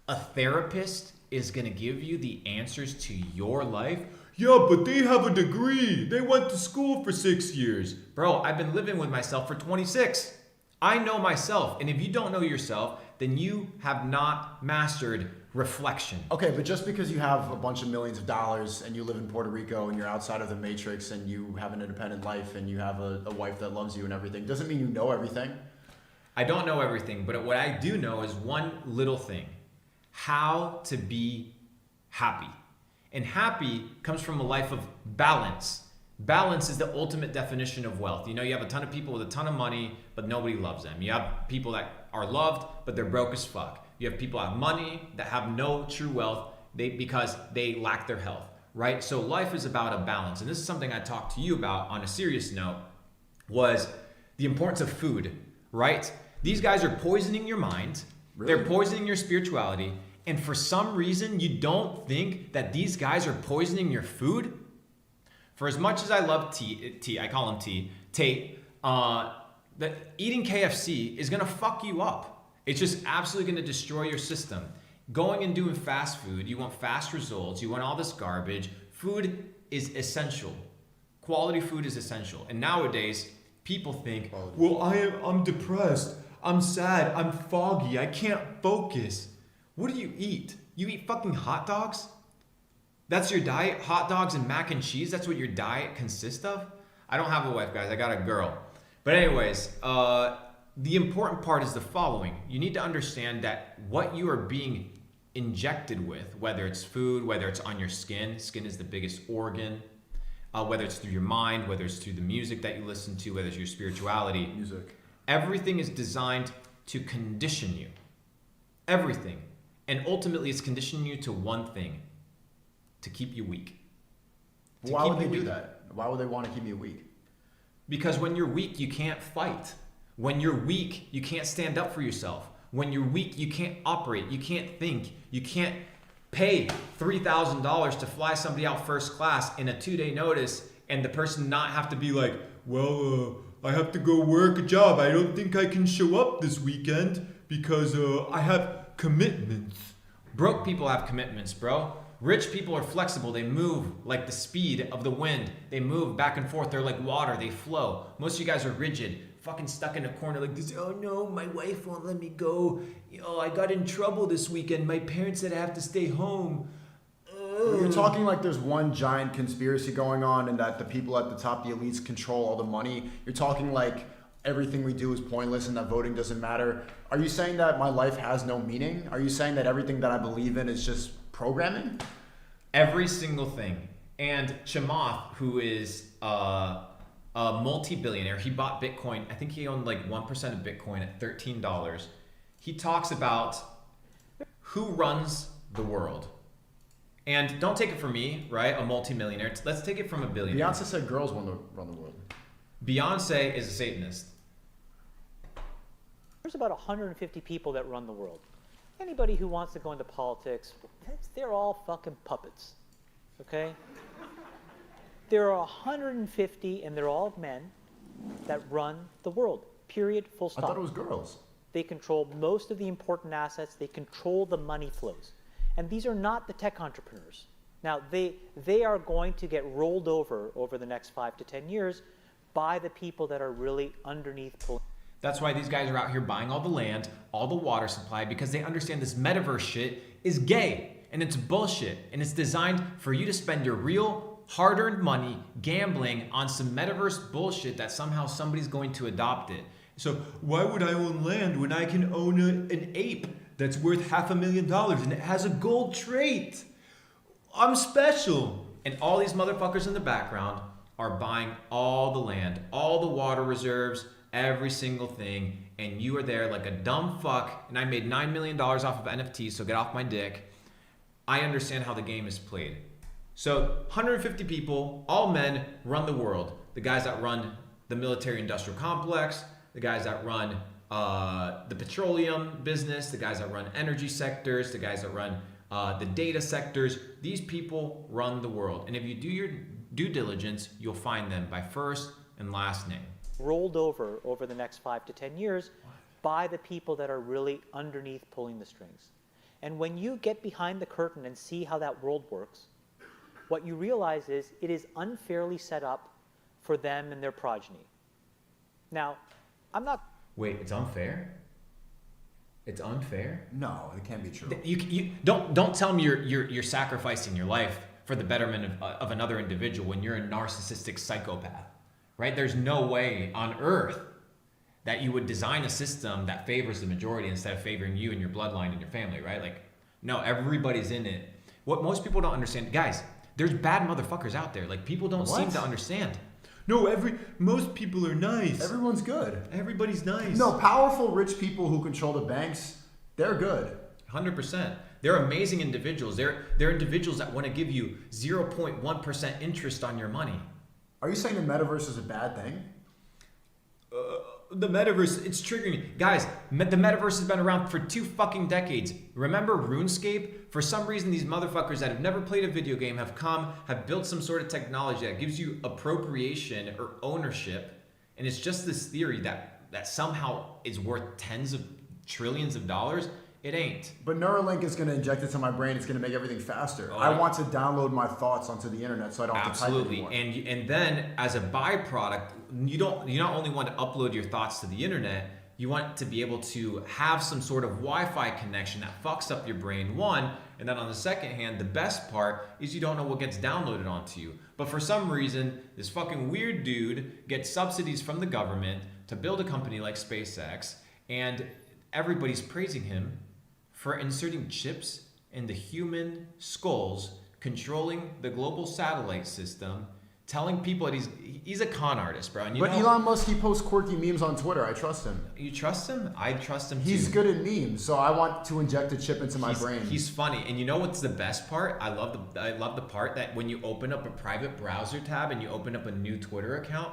A therapist is going to give you the answers to your life. Yeah, but they have a degree. They went to school for 6 years. Bro, I've been living with myself for 26. I know myself. And if you don't know yourself, then you have not mastered reflection. Okay, but just because you have a bunch of millions of dollars and you live in Puerto Rico and you're outside of the matrix and you have an independent life and you have a wife that loves you and everything, doesn't mean you know everything. I don't know everything, but what I do know is one little thing. How to be happy. And happy comes from a life of balance. Balance is the ultimate definition of wealth. You know, you have a ton of people with a ton of money, but nobody loves them. You have people that are loved, but they're broke as fuck. You have people that have money that have no true wealth because they lack their health, right? So life is about a balance. And this is something I talked to you about on a serious note, was the importance of food, right? These guys are poisoning your mind. Really? They're poisoning your spirituality. And for some reason, you don't think that these guys are poisoning your food? For as much as I love T, I call him Tate, that eating KFC is gonna fuck you up. It's just absolutely gonna destroy your system. Going and doing fast food, you want fast results, you want all this garbage. Food is essential. Quality food is essential. And nowadays, people think, well, I'm depressed, I'm sad, I'm foggy, I can't focus. What do you eat? You eat fucking hot dogs? That's your diet? Hot dogs and mac and cheese? That's what your diet consists of? I don't have a wife, guys. I got a girl. But anyways, the important part is the following. You need to understand that what you are being injected with, whether it's food, whether it's on your skin is the biggest organ, whether it's through your mind, whether it's through the music that you listen to, whether it's your spirituality. Music. Everything is designed to condition you. Everything. And ultimately, it's conditioning you to one thing. To keep you weak. Why would they do that? Why would they want to keep you weak? Because when you're weak, you can't fight. When you're weak, you can't stand up for yourself. When you're weak, you can't operate. You can't think. You can't pay $3,000 to fly somebody out first class in a 2-day notice and the person not have to be like, well, I have to go work a job. I don't think I can show up this weekend because I have commitments. Broke people have commitments, bro. Rich people are flexible. They move like the speed of the wind. They move back and forth. They're like water. They flow. Most of you guys are rigid, fucking stuck in a corner like this. Oh no, my wife won't let me go. Oh, I got in trouble this weekend. My parents said I have to stay home. You're talking like there's one giant conspiracy going on and that the people at the top, the elites, control all the money. You're talking like everything we do is pointless and that voting doesn't matter. Are you saying that my life has no meaning? Are you saying that everything that I believe in is just programming? Every single thing. And Chamath, who is a multi-billionaire, he bought Bitcoin. I think he owned like 1% of Bitcoin at $13. He talks about who runs the world. And don't take it from me, right? A multimillionaire. Let's take it from a billionaire. Beyonce said girls want to run the world. Beyonce is a Satanist. There's about 150 people that run the world. Anybody who wants to go into politics, they're all fucking puppets, okay? There are 150, and they're all men, that run the world, period, full stop. I thought it was girls. They control most of the important assets. They control the money flows. And these are not the tech entrepreneurs. Now, they are going to get rolled over the next 5 to 10 years by the people that are really underneath pulling. That's why these guys are out here buying all the land, all the water supply, because they understand this metaverse shit is gay and it's bullshit. And it's designed for you to spend your real hard-earned money gambling on some metaverse bullshit that somehow somebody's going to adopt it. So why would I own land when I can own an ape that's worth $500,000 and it has a gold trait? I'm special. And all these motherfuckers in the background are buying all the land, all the water reserves, every single thing, and you are there like a dumb fuck, and I made $9 million off of NFTs, so get off my dick. I understand how the game is played. So 150 people, all men, run the world. The guys that run the military-industrial complex, the guys that run the petroleum business, the guys that run energy sectors, the guys that run the data sectors. These people run the world. And if you do your due diligence, you'll find them by first and last name. Rolled over the next 5 to 10 years by the people that are really underneath pulling the strings. And when you get behind the curtain and see how that world works, what you realize is it is unfairly set up for them and their progeny. Now, I'm not... Wait, it's unfair? It's unfair? No, it can't be true. You don't tell me you're sacrificing your life for the betterment of another individual when you're a narcissistic psychopath, right? There's no way on earth that you would design a system that favors the majority instead of favoring you and your bloodline and your family, right? Like, no, everybody's in it. What most people don't understand, guys, there's bad motherfuckers out there. Like, people don't seem to understand. No, most people are nice. Everyone's good. Everybody's nice. No, powerful, rich people who control the banks, they're good. 100%. They're amazing individuals. They're individuals that want to give you 0.1% interest on your money. Are you saying the metaverse is a bad thing? The metaverse, it's triggering. Guys, the metaverse has been around for 2 fucking decades. Remember RuneScape? For some reason, these motherfuckers that have never played a video game have built some sort of technology that gives you appropriation or ownership. And it's just this theory that somehow is worth tens of trillions of dollars. It ain't. But Neuralink is going to inject it to my brain. It's going to make everything faster. I want to download my thoughts onto the internet so I don't have to type anymore. Absolutely. And then as a byproduct, you not only want to upload your thoughts to the internet, you want to be able to have some sort of Wi-Fi connection that fucks up your brain, one, and then on the second hand, the best part is you don't know what gets downloaded onto you. But for some reason, this fucking weird dude gets subsidies from the government to build a company like SpaceX, and everybody's praising him for inserting chips in the human skulls, controlling the global satellite system, telling people that he's a con artist, bro. And Elon Musk, he posts quirky memes on Twitter. I trust him. You trust him? I trust him too. He's good at memes, so I want to inject a chip into my brain. He's funny. And you know what's the best part? I love the part that when you open up a private browser tab and you open up a new Twitter account,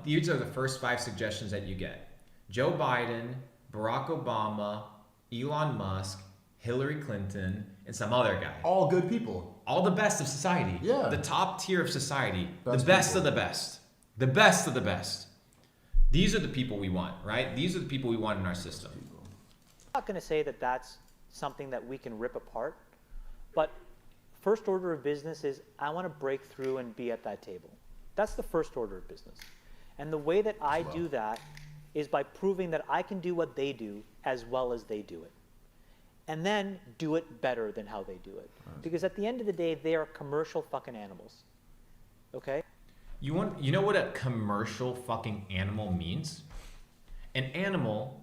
these are the first 5 suggestions that you get. Joe Biden, Barack Obama, Elon Musk, Hillary Clinton, and some other guy. All good people. All the best of society. Yeah. The top tier of society. Best the best people. of the best. The best of the best. These are the people we want, right? These are the people we want in our system. I'm not going to say that that's something that we can rip apart, but first order of business is I want to break through and be at that table. That's the first order of business. And the way that I do that is by proving that I can do what they do as well as they do it. And then do it better than how they do it. Because at the end of the day, they are commercial fucking animals. Okay? You know what a commercial fucking animal means? An animal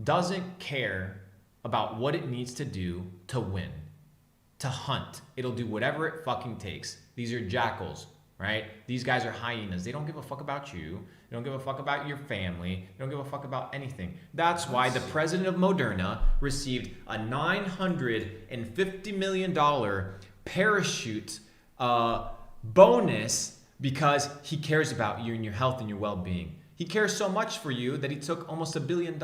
doesn't care about what it needs to do to win, to hunt. It'll do whatever it fucking takes. These are jackals, right? These guys are hyenas. They don't give a fuck about you. They don't give a fuck about your family. They don't give a fuck about anything. That's why the president of Moderna received a $950 million parachute bonus because he cares about you and your health and your well-being. He cares so much for you that he took almost $1 billion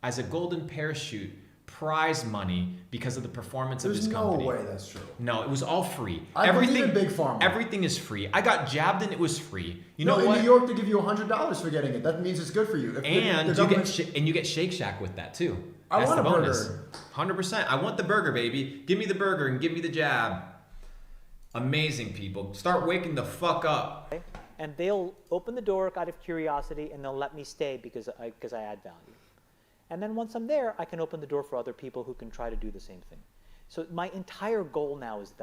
as a golden parachute prize money because of the performance of his company. There's no way that's true. No, it was all free. I believe in Big Pharma. Everything is free. I got jabbed and it was free. You No, know in what? New York they give you $100 for getting it. That means it's good for you. If And the government- you get Shake Shack with that too. I That's want the a bonus. burger. 100%. I want the burger, baby. Give me the burger and give me the jab. Amazing, people. Start waking the fuck up. Okay? And they'll open the door out of curiosity and they'll let me stay because I add value. And then once I'm there, I can open the door for other people who can try to do the same thing. So my entire goal now is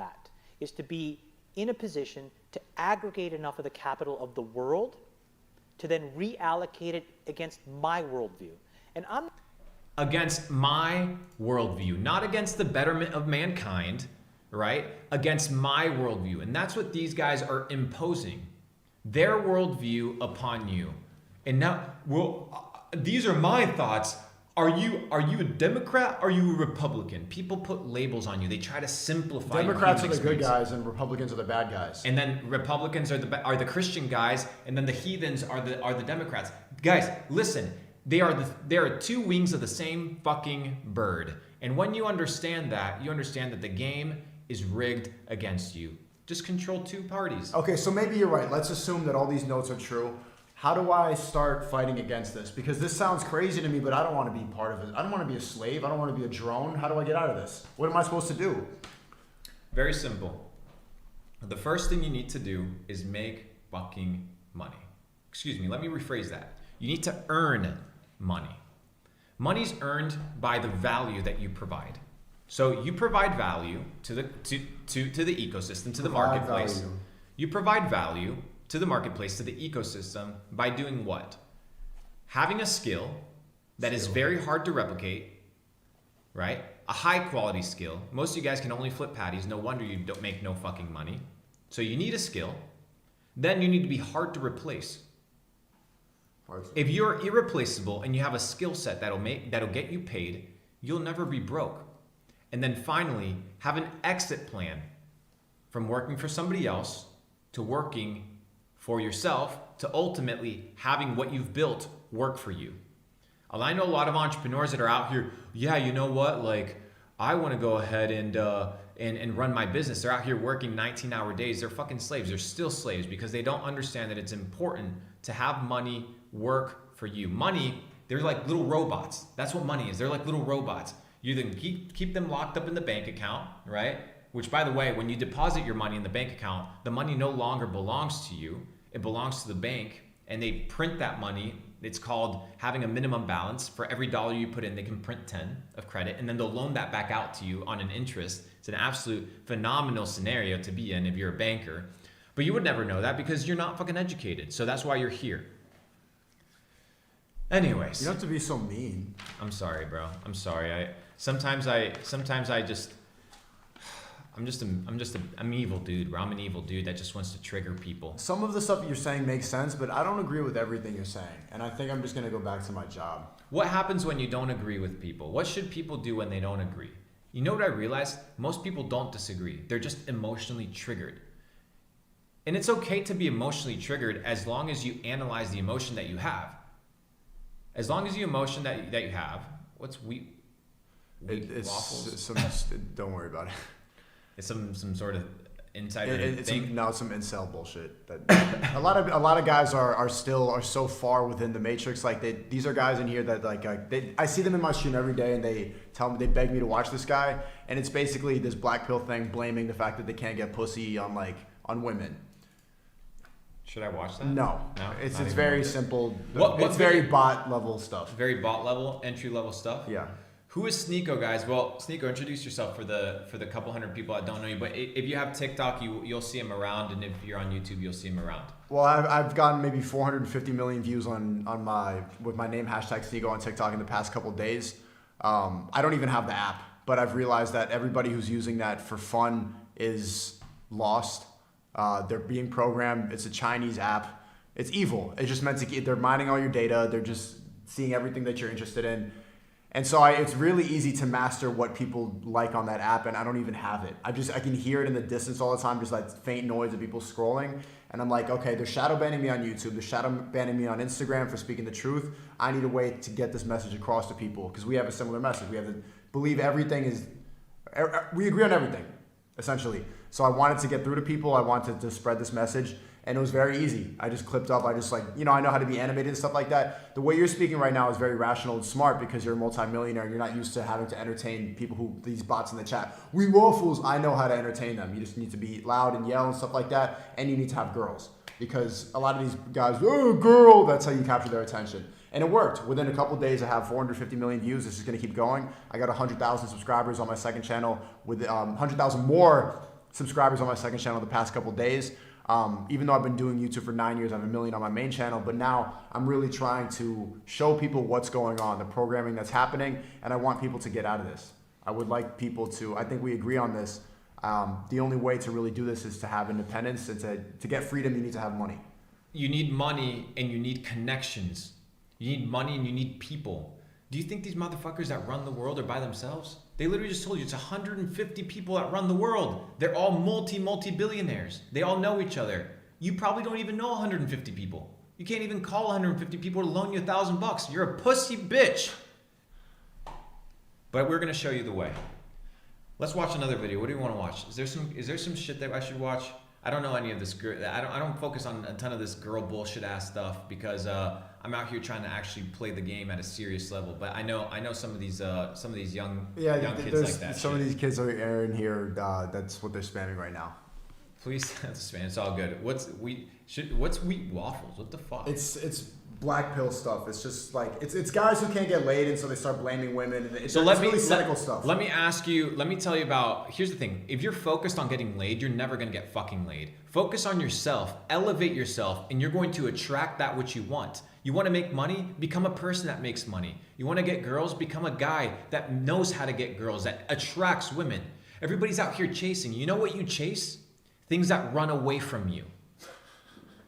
to be in a position to aggregate enough of the capital of the world to then reallocate it against my worldview. And I'm Against my worldview, not against the betterment of mankind, right? Against my worldview. And that's what these guys are imposing. Their worldview upon you. And now, well, these are my thoughts. Are you a Democrat? Are you a Republican? People put labels on you. They try to simplify. Democrats are your the good experience. guys and Republicans are the bad guys. And then Republicans are the Christian guys, and then the heathens are the Democrats. Guys, listen. They are two wings of the same fucking bird. And when you understand that, you understand that the game is rigged against you. Just control two parties. Okay, so maybe you're right. Let's assume that all these notes are true. How do I start fighting against this? Because this sounds crazy to me, but I don't want to be part of it. I don't want to be a slave. I don't want to be a drone. How do I get out of this? What am I supposed to do? Very simple. The first thing you need to do is make fucking money. Excuse me, let me rephrase that. You need to earn money. Money's earned by the value that you provide. So you provide value to the ecosystem, to the Provide marketplace. value. You provide value to the marketplace, to the ecosystem by doing what? Having a skill that is very hard to replicate, right? A high quality skill. Most of you guys can only flip patties. No wonder you don't make no fucking money. So you need a skill. Then you need to be hard to replace. If you're irreplaceable and you have a skill set that'll get you paid, you'll never be broke. And then finally, have an exit plan from working for somebody else to working for yourself to ultimately having what you've built work for you. I know a lot of entrepreneurs that are out here, yeah, you know what? Like, I want to go ahead and run my business. They're out here working 19-hour days. They're fucking slaves. They're still slaves because they don't understand that it's important to have money work for you. Money, they're like little robots. That's what money is. They're like little robots. You then keep them locked up in the bank account, right? Which, by the way, when you deposit your money in the bank account, the money no longer belongs to you. It belongs to the bank, and they print that money. It's called having a minimum balance. For every dollar you put in, they can print 10 of credit, and then they'll loan that back out to you on an interest. It's an absolute phenomenal scenario to be in if you're a banker. But you would never know that because you're not fucking educated. So that's why you're here. Anyways. You don't have to be so mean. I'm sorry, bro. I'm sorry. I'm an evil dude, bro. I'm an evil dude that just wants to trigger people. Some of the stuff that you're saying makes sense, but I don't agree with everything you're saying. And I think I'm just going to go back to my job. What happens when you don't agree with people? What should people do when they don't agree? You know what I realized? Most people don't disagree. They're just emotionally triggered. And it's okay to be emotionally triggered as long as you analyze the emotion that you have. As long as the emotion that you have, what's wheat waffles? Don't worry about it. It's some sort of insider thing. No, it's some incel bullshit. That a lot of guys are so far within the matrix. Like these are guys in here that I see them in my stream every day, and they beg me to watch this guy, and it's basically this black pill thing, blaming the fact that they can't get pussy on women. Should I watch that? No, it's very simple. It's very bot level stuff. Very bot level, entry level stuff. Yeah. Who is Sneako, guys? Well, Sneako, introduce yourself for the couple hundred people that don't know you. But if you have TikTok, you'll see him around, and if you're on YouTube, you'll see him around. Well, I've gotten maybe 450 million views with my name #Sneako on TikTok in the past couple days. I don't even have the app, but I've realized that everybody who's using that for fun is lost. They're being programmed. It's a Chinese app. It's evil. It's just meant to get, they're mining all your data. They're just seeing everything that you're interested in. And so it's really easy to master what people like on that app, and I don't even have it. I can hear it in the distance all the time, just like faint noise of people scrolling. And I'm like, okay, they're shadow banning me on YouTube. They're shadow banning me on Instagram for speaking the truth. I need a way to get this message across to people because we have a similar message. We have to believe everything is, we agree on everything, essentially. So I wanted to get through to people. I wanted to spread this message. And it was very easy. I just clipped up. I just I know how to be animated and stuff like that. The way you're speaking right now is very rational and smart because you're a multimillionaire and you're not used to having to entertain people these bots in the chat. We waffles, I know how to entertain them. You just need to be loud and yell and stuff like that. And you need to have girls because a lot of these guys, oh, girl, that's how you capture their attention. And it worked. Within a couple days, I have 450 million views. This is going to keep going. I got 100,000 subscribers on my second channel with 100,000 more subscribers on my second channel the past couple days. Even though I've been doing YouTube for 9 years, I have 1 million on my main channel, but now I'm really trying to show people what's going on, the programming that's happening, and I want people to get out of this. I would like people to, I think we agree on this, the only way to really do this is to have independence, and to get freedom, you need to have money. You need money and you need connections. You need money and you need people. Do you think these motherfuckers that run the world are by themselves? They literally just told you it's 150 people that run the world. They're all multi-billionaires. They all know each other. You probably don't even know 150 people. You can't even call 150 people to loan you $1,000. You're a pussy bitch. But we're gonna show you the way. Let's watch another video. What do you want to watch? Is there some shit that I should watch? I don't know any of this. I don't focus on a ton of this girl bullshit ass stuff because I'm out here trying to actually play the game at a serious level. But I know some of these young kids like that. Some of these kids are in here. That's what they're spamming right now. Please, that's man. It's all good. What's wheat waffles? What the fuck? It's black pill stuff. It's just like it's guys who can't get laid, and so they start blaming women. It's really cynical stuff. Let me tell you about. Here's the thing: if you're focused on getting laid, you're never gonna get fucking laid. Focus on yourself, elevate yourself, and you're going to attract that which you want. You want to make money? Become a person that makes money. You want to get girls? Become a guy that knows how to get girls, that attracts women. Everybody's out here chasing. You know what you chase? Things that run away from you.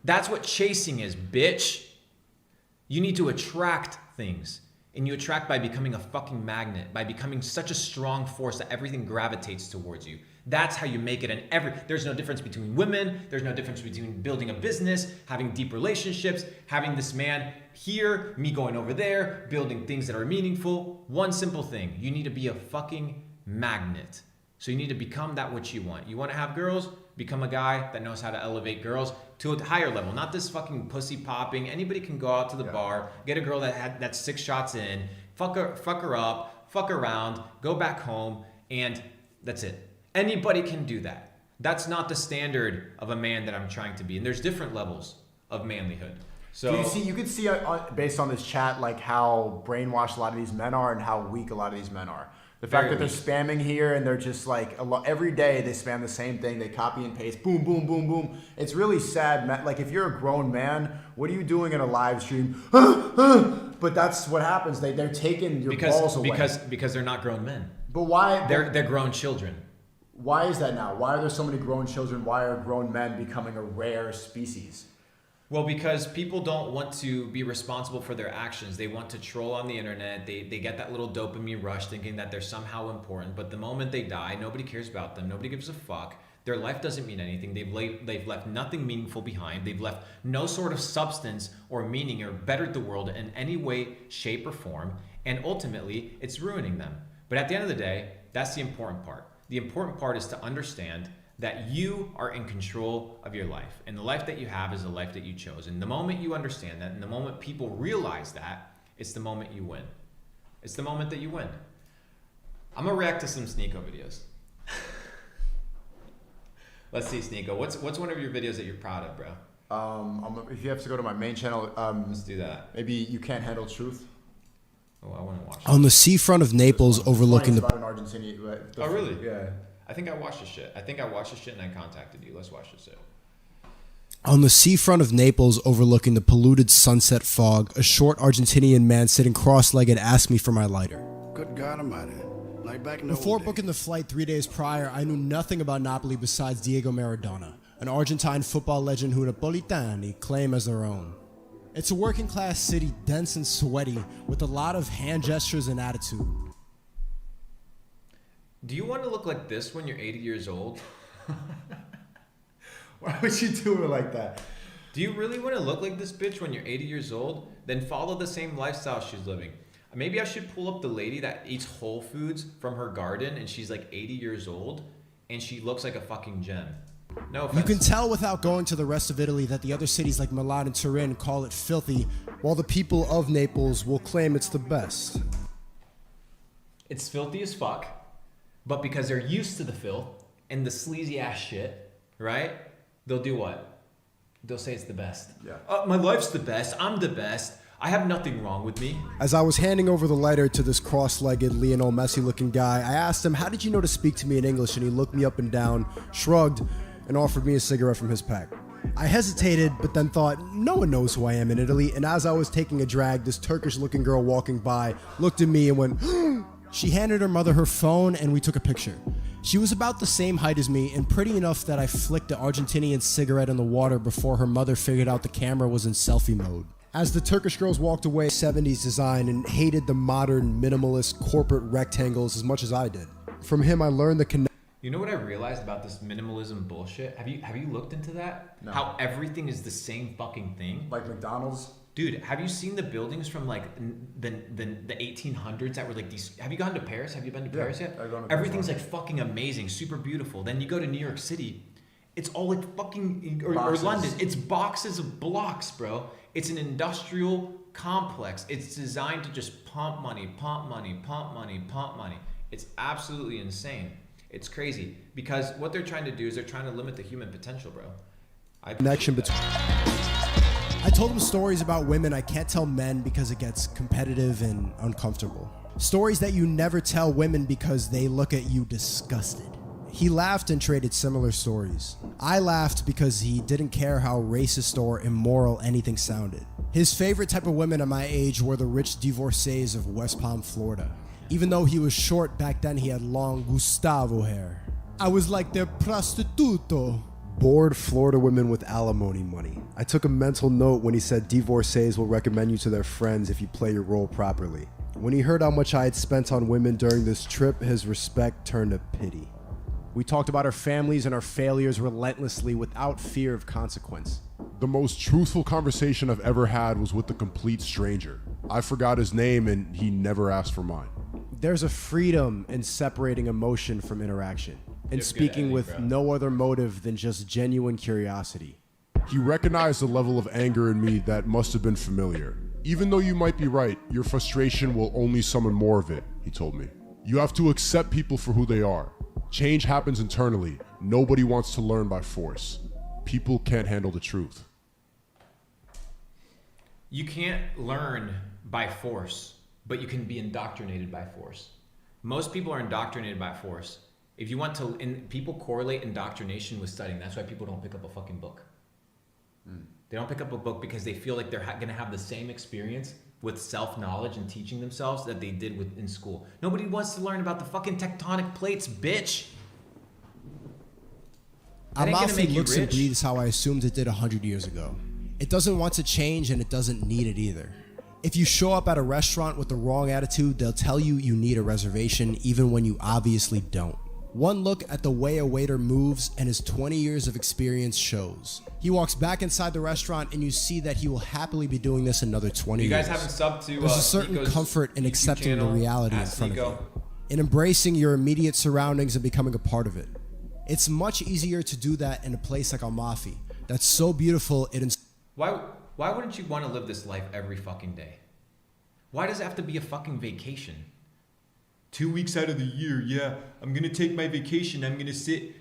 That's what chasing is, bitch. You need to attract things. And you attract by becoming a fucking magnet, by becoming such a strong force that everything gravitates towards you. That's how you make it. And there's no difference between women. There's no difference between building a business, having deep relationships, having this man here, me going over there, building things that are meaningful. One simple thing. You need to be a fucking magnet. So you need to become that which you want. You want to have girls? Become a guy that knows how to elevate girls to a higher level. Not this fucking pussy popping. Anybody can go out to the bar, get a girl that's 6 shots in, fuck her up, fuck around, go back home, and that's it. Anybody can do that. That's not the standard of a man that I'm trying to be. And there's different levels of manlyhood. So you could see based on this chat like how brainwashed a lot of these men are and how weak a lot of these men are. The fact that they're spamming here and they're just like every day they spam the same thing. They copy and paste, boom, boom, boom, boom. It's really sad. Like if you're a grown man, what are you doing in a live stream? But that's what happens. They're taking your balls away. Because they're not grown men. But why? They're grown children. Why is that now? Why are there so many grown children? Why are grown men becoming a rare species? Well, because people don't want to be responsible for their actions. They want to troll on the internet. They get that little dopamine rush thinking that they're somehow important. But the moment they die, nobody cares about them. Nobody gives a fuck. Their life doesn't mean anything. They've left nothing meaningful behind. They've left no sort of substance or meaning or bettered the world in any way, shape, or form. And ultimately, it's ruining them. But at the end of the day, that's the important part. The important part is to understand that you are in control of your life. And the life that you have is the life that you chose. And the moment you understand that, and the moment people realize that, it's the moment you win. It's the moment that you win. I'm gonna react to some sneako videos. Let's see, sneako. What's one of your videos that you're proud of, bro? If you have to go to my main channel, let's do that. Maybe You Can't Handle Truth. Oh, I want to watch On the seafront of Naples overlooking the... Oh, really? Yeah. I think I watched this shit. And I contacted you. Let's watch this shit. On the seafront of Naples overlooking the polluted sunset fog, a short Argentinian man sitting cross-legged asked me for my lighter. Good God Almighty. Like back in the Before old days. booking the flight 3 days prior, I knew nothing about Napoli besides Diego Maradona. an Argentine football legend who Napolitani claim as their own. It's a working class city, dense and sweaty, with a lot of hand gestures and attitude. Do you want to look like this when you're 80 years old? Why would you do it like that? Do you really want to look like this bitch when you're 80 years old? Then follow the same lifestyle she's living. Maybe I should pull up the lady that eats Whole Foods from her garden and she's like 80 years old and she looks like a fucking gem. No offense. You can tell without going to the rest of Italy that the other cities like Milan and Turin call it filthy, while the people of Naples will claim it's the best. It's filthy as fuck, but because they're used to the filth and the sleazy ass shit, right? They'll do what? They'll say it's the best. Yeah. My life's the best. I'm the best. I have nothing wrong with me. As I was handing over the lighter to this cross-legged Lionel Messi-looking guy, I asked him, how did you know to speak to me in English? And he looked me up and down, shrugged, and offered me a cigarette from his pack. I hesitated, but then thought, no one knows who I am in Italy. And as I was taking a drag, this Turkish-looking girl walking by looked at me and went, She handed her mother her phone and we took a picture. She was about the same height as me and pretty enough that I flicked the Argentinian cigarette in the water before her mother figured out the camera was in selfie mode. As the Turkish girls walked away, 70s design and hated the modern minimalist corporate rectangles as much as I did. From him, I learned the connection. You know what I realized about this minimalism bullshit? Have you looked into that? No. How everything is the same fucking thing? Like McDonald's? Dude, have you seen the buildings from like the 1800s that were like these? Have you gone to Paris? Have you been to Paris yet? I've gone to Paris. Everything's like fucking amazing, super beautiful. Then you go to New York City, it's all like fucking or London. It's boxes of blocks, bro. It's an industrial complex. It's designed to just pump money, pump money, pump money, pump money. It's absolutely insane. It's crazy because what they're trying to do is they're trying to limit the human potential, bro. Connection between. I told him stories about women I can't tell men because it gets competitive and uncomfortable. Stories that you never tell women because they look at you disgusted. He laughed and traded similar stories. I laughed because he didn't care how racist or immoral anything sounded. His favorite type of women at my age were the rich divorcees of West Palm, Florida. Even though he was short back then, he had long Gustavo hair. I was like their prostituto. Bored Florida women with alimony money. I took a mental note when he said divorcees will recommend you to their friends if you play your role properly. When he heard how much I had spent on women during this trip, his respect turned to pity. We talked about our families and our failures relentlessly without fear of consequence. The most truthful conversation I've ever had was with a complete stranger. I forgot his name and he never asked for mine. There's a freedom in separating emotion from interaction and speaking with no other motive than just genuine curiosity. He recognized the level of anger in me that must have been familiar. Even though you might be right, your frustration will only summon more of it, he told me. You have to accept people for who they are. Change happens internally. Nobody wants to learn by force. People can't handle the truth. You can't learn by force, but you can be indoctrinated by force. Most people are indoctrinated by force. If you want to, and people correlate indoctrination with studying. That's why people don't pick up a fucking book. They don't pick up a book because they feel like they're going to have the same experience with self-knowledge and teaching themselves that they did in school. Nobody wants to learn about the fucking tectonic plates, bitch. That ain't gonna make you looks and rich. breathes how I assumed it did 100 years ago. It doesn't want to change and it doesn't need it either. If you show up at a restaurant with the wrong attitude, they'll tell you you need a reservation even when you obviously don't. One look at the way a waiter moves and his 20 years of experience shows. He walks back inside the restaurant and you see that he will happily be doing this another 20 years. You guys haven't subbed to There's a certain Sneako's comfort in YouTube accepting channel, the reality in at front of Sneako. you, in embracing your immediate surroundings and becoming a part of it. It's much easier to do that in a place like Amalfi that's so beautiful it Why wouldn't you want to live this life every fucking day? Why does it have to be a fucking vacation? 2 weeks out of the year, yeah, I'm gonna take my vacation. I'm gonna sit,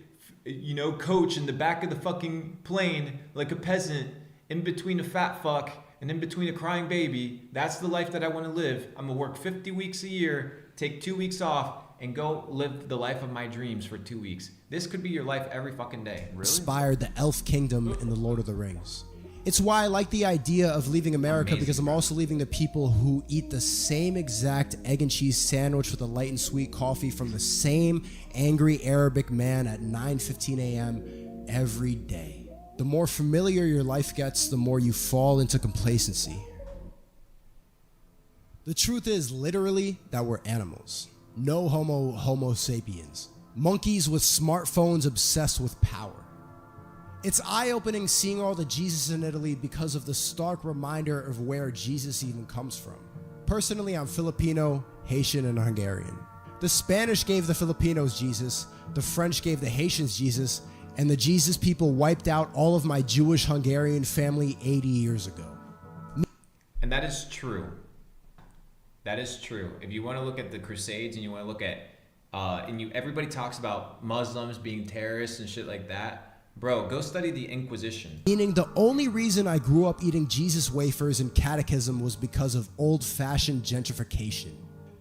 coach in the back of the fucking plane like a peasant in between a fat fuck and in between a crying baby. That's the life that I want to live. I'm gonna work 50 weeks a year, take 2 weeks off, and go live the life of my dreams for 2 weeks. This could be your life every fucking day. inspired the elf kingdom in the Lord of the Rings. It's why I like the idea of leaving America, Amazing, because I'm also leaving the people who eat the same exact egg and cheese sandwich with a light and sweet coffee from the same angry Arabic man at 9:15 a.m. every day. The more familiar your life gets, the more you fall into complacency. The truth is literally that we're animals. No homo sapiens. Monkeys with smartphones obsessed with power. It's eye-opening seeing all the Jesus in Italy because of the stark reminder of where Jesus even comes from. Personally, I'm Filipino, Haitian, and Hungarian. The Spanish gave the Filipinos Jesus, the French gave the Haitians Jesus, and the Jesus people wiped out all of my Jewish Hungarian family 80 years ago. And that is true. That is true. If you want to look at the Crusades and you want to look at, everybody talks about Muslims being terrorists and shit like that. Bro, go study the Inquisition. Meaning the only reason I grew up eating Jesus wafers and catechism was because of old-fashioned gentrification.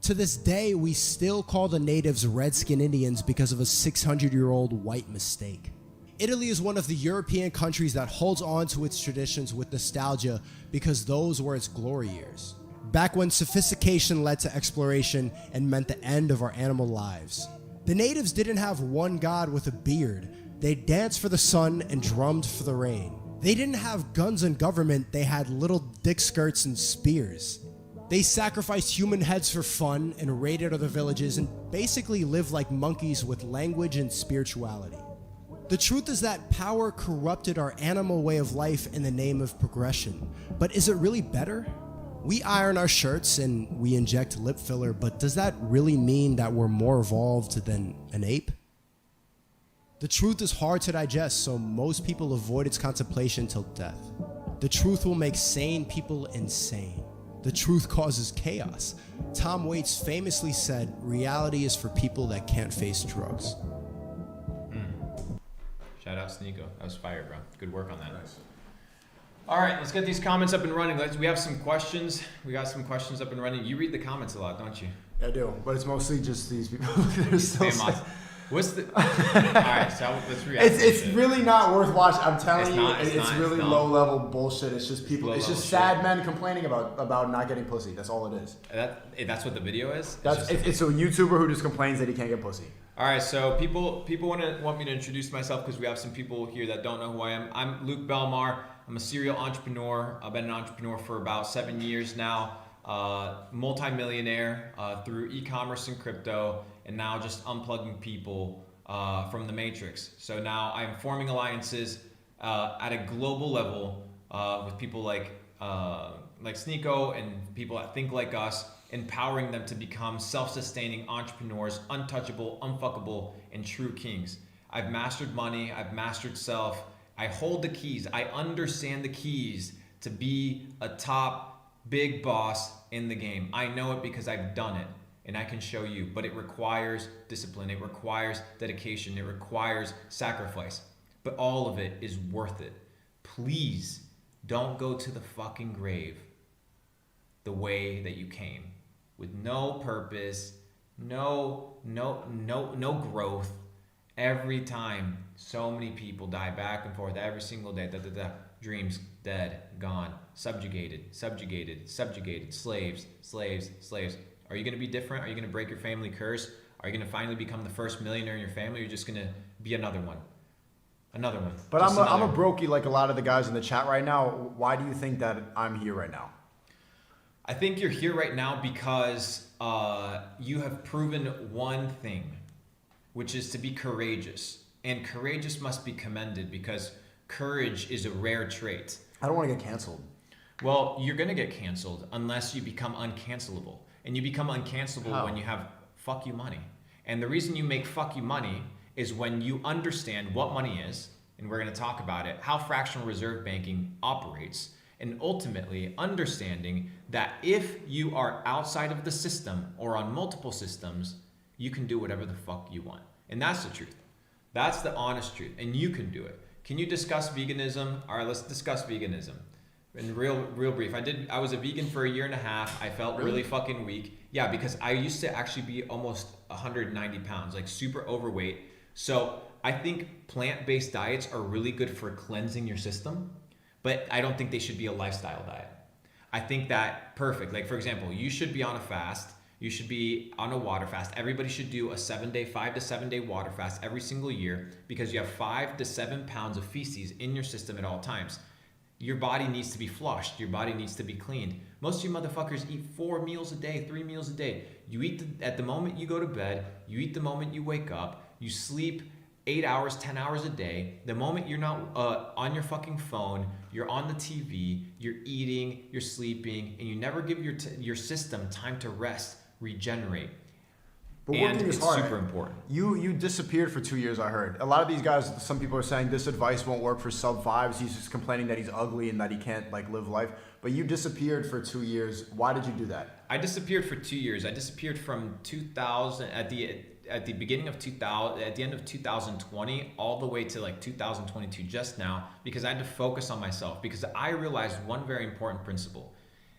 To this day, we still call the natives Redskin Indians because of a 600-year-old white mistake. Italy is one of the European countries that holds on to its traditions with nostalgia because those were its glory years. Back when sophistication led to exploration and meant the end of our animal lives. The natives didn't have one god with a beard. They danced for the sun and drummed for the rain. They didn't have guns and government, they had little dick skirts and spears. They sacrificed human heads for fun and raided other villages and basically lived like monkeys with language and spirituality. The truth is that power corrupted our animal way of life in the name of progression. But is it really better? We iron our shirts and we inject lip filler, but does that really mean that we're more evolved than an ape? The truth is hard to digest, so most people avoid its contemplation till death. The truth will make sane people insane. The truth causes chaos. Tom Waits famously said, reality is for people that can't face drugs. Shout out Sneako. That was fire, bro. Good work on that. Nice. All right, let's get these comments up and running. We have some questions. We got some questions up and running. You read the comments a lot, don't you? I do, but it's mostly just these people. They're still What's the? All right, so let's react. It's really not worth watching. I'm telling you, it's really dumb. low level bullshit. It's just people. It's just sad men complaining about not getting pussy. That's all it is. That's what the video is. It's a YouTuber who just complains that he can't get pussy. All right, so people want me to introduce myself because we have some people here that don't know who I am. I'm Luke Belmar. I'm a serial entrepreneur. I've been an entrepreneur for about 7 years now. Multi-millionaire through e-commerce and crypto, and now just unplugging people from the matrix. So now I'm forming alliances at a global level with people like Sneako and people that think like us, empowering them to become self-sustaining entrepreneurs, untouchable, unfuckable, and true kings. I've mastered money. I've mastered self. I hold the keys. I understand the keys to be a top big boss in the game. I know it because I've done it, and I can show you, but it requires discipline. It requires dedication. It requires sacrifice, but all of it is worth it. Please don't go to the fucking grave the way that you came, with no purpose, no growth. Every time, so many people die back and forth every single day. Dreams dead, gone, subjugated, slaves. Are you going to be different? Are you going to break your family curse? Are you going to finally become the first millionaire in your family? Or are you just going to be another one? But I'm a brokey like a lot of the guys in the chat right now. Why do you think that I'm here right now? I think you're here right now because you have proven one thing, which is to be courageous. And courageous must be commended because courage is a rare trait. I don't want to get canceled. Well, you're going to get canceled unless you become uncancelable. And you become uncancelable when you have fuck you money. And the reason you make fuck you money is when you understand what money is, and we're going to talk about it, how fractional reserve banking operates, and ultimately understanding that if you are outside of the system or on multiple systems, you can do whatever the fuck you want. And that's the truth. That's the honest truth. And you can do it. Can you discuss veganism? All right, let's discuss veganism. In real brief, I was a vegan for 1.5 years. I felt really fucking weak. Yeah, because I used to actually be almost 190 pounds, like super overweight. So I think plant-based diets are really good for cleansing your system, but I don't think they should be a lifestyle diet. I think that perfect. Like for example, you should be on a fast. You should be on a water fast. Everybody should do a 5 to 7 day water fast every single year, because you have 5 to 7 pounds of feces in your system at all times. Your body needs to be flushed. Your body needs to be cleaned. Most of you motherfuckers eat 4 meals a day, 3 meals a day. You eat at the moment you go to bed. You eat the moment you wake up. You sleep 8 hours, 10 hours a day. The moment you're not on your fucking phone, you're on the TV, you're eating, you're sleeping, and you never give your system time to rest, regenerate. But And working is it's hard. super important. You disappeared for 2 years, I heard. A lot of these guys, some people are saying this advice won't work for sub fives. He's just complaining that he's ugly and that he can't like live life. But you disappeared for 2 years. Why did you do that? I disappeared for 2 years. I disappeared from 2000 at the beginning of 2000, at the end of 2020, all the way to like 2022 just now, because I had to focus on myself, because I realized one very important principle.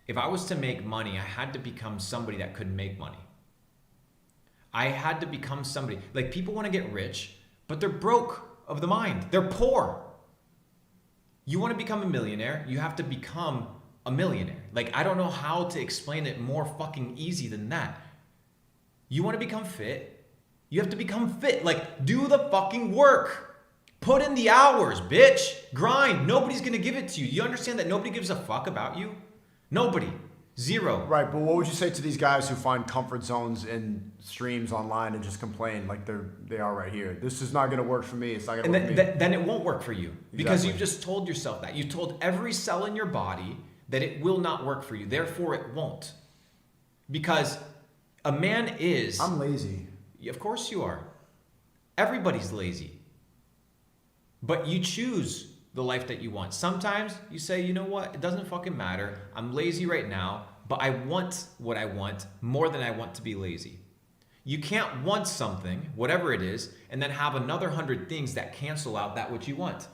If I was to make money, I had to become somebody that could make money. I had to become somebody. Like, people want to get rich, but they're broke of the mind. They're poor. You want to become a millionaire, you have to become a millionaire. Like, I don't know how to explain it more fucking easy than that. You want to become fit, you have to become fit. Like, do the fucking work. Put in the hours, bitch. Grind. Nobody's going to give it to you. You understand that nobody gives a fuck about you? Nobody. Zero. Right, but what would you say to these guys who find comfort zones in streams online and just complain like they are right here? This is not going to work for me. It's not going to work for me. Then it won't work for you, because Exactly. you've just told yourself that. You told every cell in your body that it will not work for you. Therefore, it won't. Because a man is... I'm lazy. Of course you are. Everybody's lazy. But you choose the life that you want. Sometimes you say, you know what? It doesn't fucking matter. I'm lazy right now, but I want what I want more than I want to be lazy. You can't want something, whatever it is, and then have another 100 things that cancel out that which you want.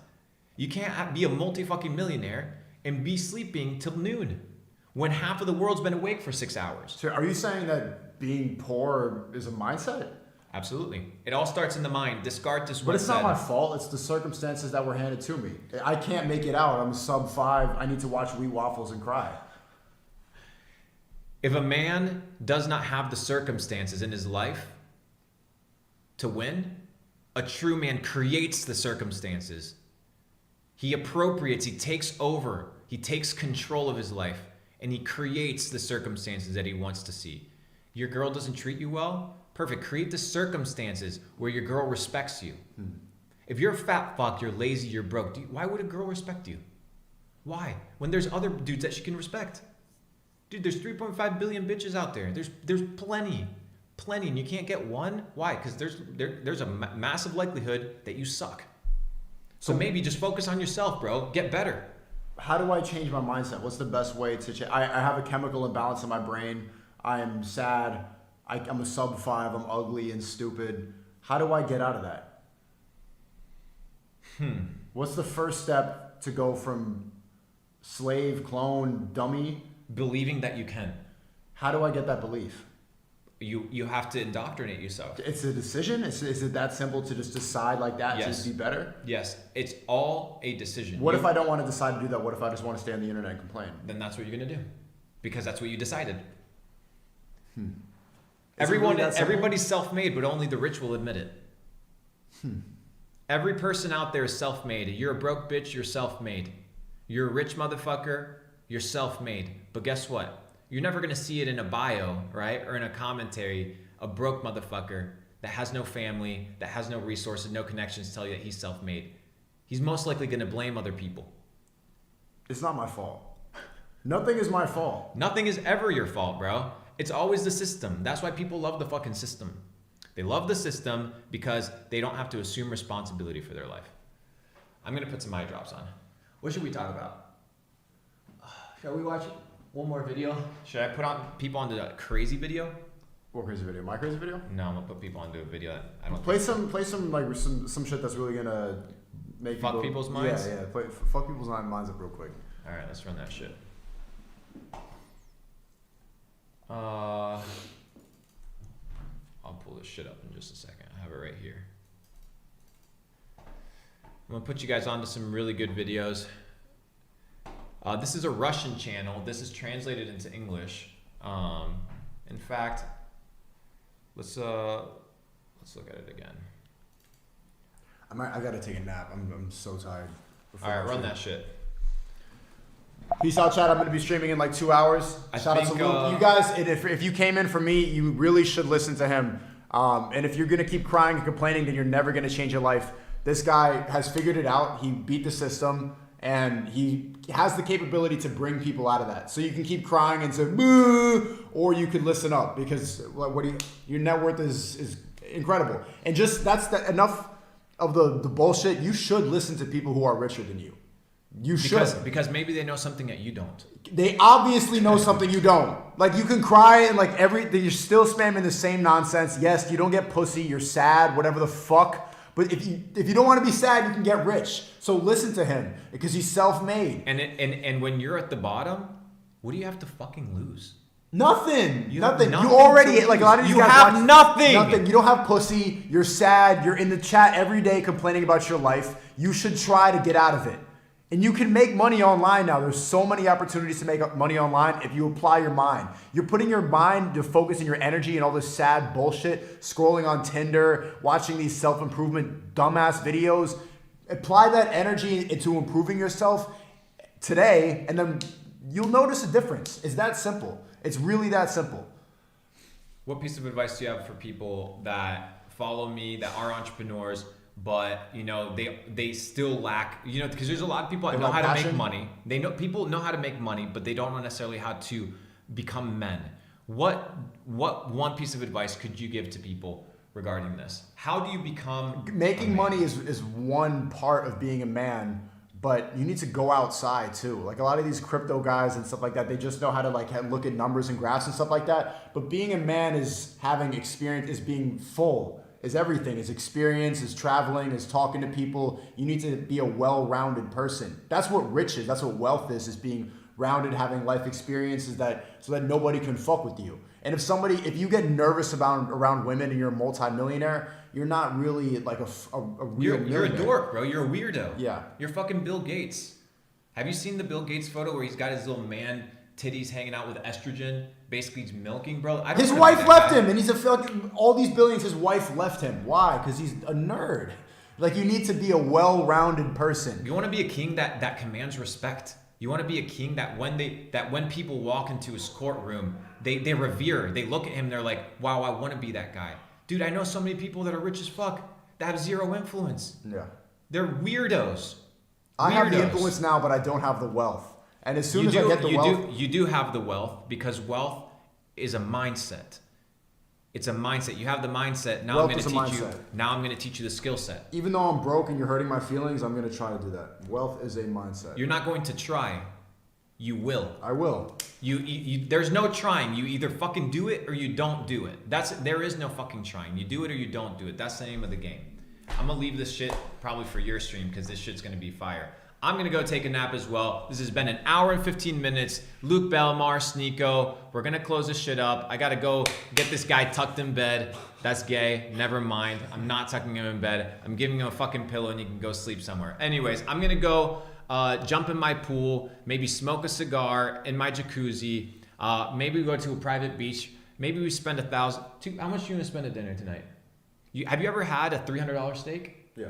You can't be a multi-fucking millionaire and be sleeping till noon when half of the world's been awake for 6 hours. So are you saying that being poor is a mindset? Absolutely. It all starts in the mind. Descartes But once it's not said, my fault. It's the circumstances that were handed to me. I can't make it out. I'm a sub 5. I need to watch Wheat Waffles and cry. if a man does not have the circumstances in his life to win, a true man creates the circumstances. He appropriates, he takes over, he takes control of his life, and he creates the circumstances that he wants to see. Your girl doesn't treat you well? Perfect. Create the circumstances where your girl respects you. If you're a fat fuck, you're lazy, you're broke, why would a girl respect you? Why? When there's other dudes that she can respect. Dude, there's 3.5 billion bitches out there. There's plenty, and you can't get one. Why? Because there's a massive likelihood that you suck. So maybe just focus on yourself, bro. Get better. How do I change my mindset? What's the best way to change? I have a chemical imbalance in my brain. I am sad. I'm a sub 5. I'm ugly and stupid. How do I get out of that? What's the first step to go from slave, clone, dummy? Believing that you can. How do I get that belief? You have to indoctrinate yourself. It's a decision? Is it that simple to just decide like that Yes. to be better? Yes, it's all a decision. What if I don't want to decide to do that? What if I just want to stay on the internet and complain? Then that's what you're gonna do, because that's what you decided. Is it really that simple? Everybody's self-made, but only the rich will admit it. Every person out there is self-made. You're a broke bitch, you're self-made. You're a rich motherfucker, you're self-made. But guess what? You're never gonna see it in a bio, right? Or in a commentary, a broke motherfucker that has no family, that has no resources, no connections tell you that he's self-made. He's most likely gonna blame other people. It's not my fault. Nothing is my fault. Nothing is ever your fault, bro. It's always the system. That's why people love the fucking system. They love the system because they don't have to assume responsibility for their life. I'm gonna put some eye drops on. What should we talk about? Shall we watch one more video? Should I put on people onto a crazy video? What crazy video? My crazy video? No, I'm gonna put people onto a video that I don't Play some like some shit that's really gonna make Fuck people's minds? Yeah. Fuck people's minds up real quick. All right, let's run that shit. I'll pull this shit up in just a second. I have it right here. I'm gonna put you guys onto some really good videos. This is a Russian channel. This is translated into English. In fact, Let's look at it again. I gotta take a nap. I'm so tired. All right, run that shit. Peace out, chat. I'm gonna be streaming in like 2 hours. Shout out to Luke. You guys, if you came in for me, you really should listen to him. And if you're gonna keep crying and complaining, then you're never gonna change your life. This guy has figured it out. He beat the system, and he has the capability to bring people out of that. So you can keep crying and say boo, or you can listen up because your net worth is incredible. And just enough of the bullshit. You should listen to people who are richer than you. You should. Because maybe they know something that you don't. They obviously know something you don't. Like, you can cry and like you're still spamming the same nonsense. Yes, you don't get pussy, you're sad, whatever the fuck. But if you don't want to be sad, you can get rich. So listen to him because he's self-made. And when you're at the bottom, what do you have to fucking lose? Nothing. Nothing. You already, like a lot of these you guys have watch, nothing. Nothing. You don't have pussy. You're sad. You're in the chat every day complaining about your life. You should try to get out of it. And you can make money online now. There's so many opportunities to make money online if you apply your mind. You're putting your mind to focus and your energy and all this sad bullshit, scrolling on Tinder, watching these self-improvement dumbass videos. Apply that energy into improving yourself today, and then you'll notice a difference. It's that simple. It's really that simple. What piece of advice do you have for people that follow me, that are entrepreneurs, but they still lack, because there's a lot of people that know how to make money. People know how to make money, but they don't know necessarily how to become men. What one piece of advice could you give to people regarding this? How do you become making money is one part of being a man, but you need to go outside too. Like a lot of these crypto guys and stuff like that, they just know how to look at numbers and graphs and stuff like that. But being a man is having experience, is being full. Is everything, is experience, is traveling, is talking to people. You need to be a well-rounded person. That's what rich is. That's what wealth is being rounded, having life experiences so that nobody can fuck with you. And if you get nervous around women and you're a multimillionaire, you're not really like a real You're a dork, bro. You're a weirdo. Yeah. You're fucking Bill Gates. Have you seen the Bill Gates photo where he's got his little man titties hanging out with estrogen? Basically, he's milking, bro. His wife left him, and he's a fucking, all these billions, his wife left him. Why? Because he's a nerd. Like, you need to be a well-rounded person. You want to be a king that commands respect. You want to be a king that when people walk into his courtroom, they revere. They look at him, they're like, wow, I want to be that guy. Dude, I know so many people that are rich as fuck that have zero influence. Yeah. They're weirdos. I have the influence now, but I don't have the wealth. And as soon as I get the wealth... You do have the wealth, because wealth is a mindset. It's a mindset. You have the mindset. Now I'm going to teach you the skill set. Even though I'm broke and you're hurting my feelings, I'm going to try to do that. Wealth is a mindset. You're not going to try. You will. I will. There's no trying. You either fucking do it or you don't do it. There is no fucking trying. You do it or you don't do it. That's the name of the game. I'm going to leave this shit probably for your stream because this shit's going to be fire. I'm going to go take a nap as well. This has been an hour and 15 minutes. Luke, Belmar, Sneako. We're going to close this shit up. I got to go get this guy tucked in bed. That's gay. Never mind. I'm not tucking him in bed. I'm giving him a fucking pillow and he can go sleep somewhere. Anyways, I'm going to go jump in my pool, maybe smoke a cigar in my jacuzzi. Maybe go to a private beach. Maybe we spend $1,000. How much are you going to spend at dinner tonight? Have you ever had a $300 steak? Yeah.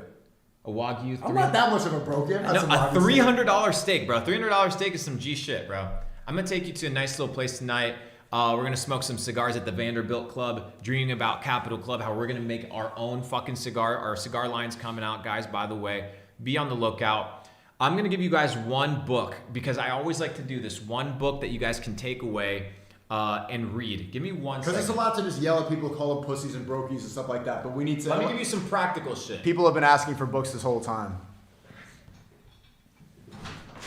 A Wagyu. I'm not that much of a broke. Yeah, no, a $300 steak, bro. $300 steak is some G shit, bro. I'm gonna take you to a nice little place tonight. We're gonna smoke some cigars at the Vanderbilt Club, dreaming about Capital Club, how we're gonna make our own fucking cigar. Our cigar line's coming out, guys, by the way. Be on the lookout. I'm gonna give you guys one book because I always like to do this. One book that you guys can take away and read. Give me one second. Because it's a lot to just yell at people, call them pussies and brokies and stuff like that. But we need to... Let me give you some practical shit. People have been asking for books this whole time.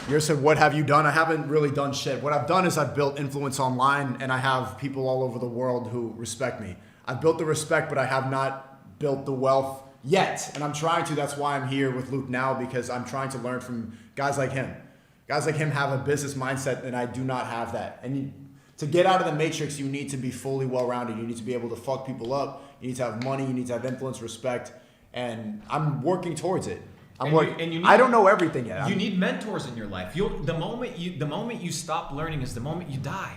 You said, what have you done? I haven't really done shit. What I've done is I've built influence online, and I have people all over the world who respect me. I've built the respect, but I have not built the wealth yet. And I'm trying to. That's why I'm here with Luke now, because I'm trying to learn from guys like him. Guys like him have a business mindset, and I do not have that. And to get out of the matrix, you need to be fully well-rounded. You need to be able to fuck people up. You need to have money. You need to have influence, respect. And I'm working towards it. I don't know everything yet. You need mentors in your life. The moment you stop learning is the moment you die.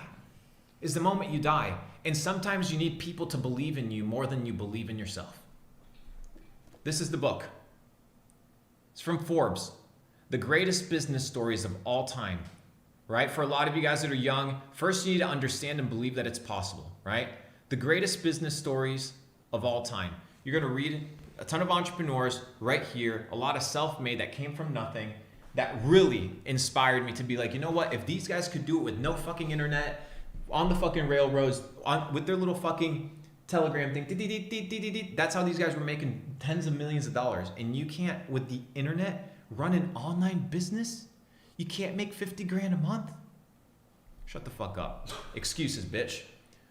is the moment you die. And sometimes you need people to believe in you more than you believe in yourself. This is the book. It's from Forbes. The greatest business stories of all time, right? For a lot of you guys that are young, first you need to understand and believe that it's possible, right? The greatest business stories of all time. You're gonna read a ton of entrepreneurs right here, a lot of self-made that came from nothing, that really inspired me to be like, you know what? If these guys could do it with no fucking internet, on the fucking railroads, with their little fucking telegram thing, that's how these guys were making tens of millions of dollars. And you can't, with the internet, run an online business? You can't make 50 grand a month? Shut the fuck up. Excuses, bitch.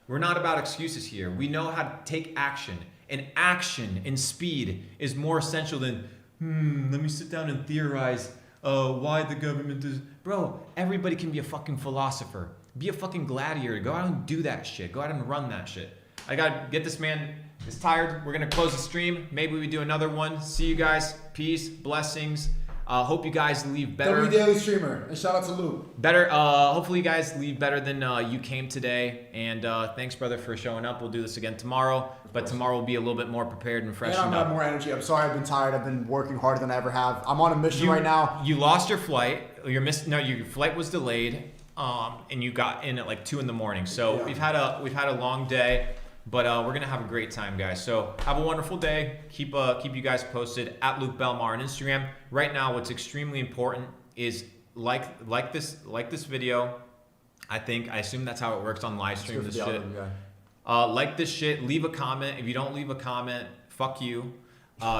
We're not about excuses here. We know how to take action. And action and speed is more essential than, let me sit down and theorize why the government is... Bro, everybody can be a fucking philosopher. Be a fucking gladiator. Go out and do that shit. Go out and run that shit. I gotta get this man is tired. We're gonna close the stream. Maybe we do another one. See you guys. Peace, blessings. Hope you guys leave better. Daily streamer, and shout out to Luke. Better. Hopefully you guys leave better than you came today. And thanks, brother, for showing up. We'll do this again tomorrow. But tomorrow will be a little bit more prepared and freshened And I'm gonna up. have more energy. I'm sorry, I've been tired. I've been working harder than I ever have. I'm on a mission right now. You lost your flight. Your flight was delayed. And you got in at like 2 in the morning. So we've had a long day. But we're gonna have a great time, guys. So have a wonderful day. Keep you guys posted at Luke Belmar on Instagram. Right now, what's extremely important is like this video. I assume that's how it works on live stream. This shit. Like this shit. Leave a comment. If you don't leave a comment, fuck you,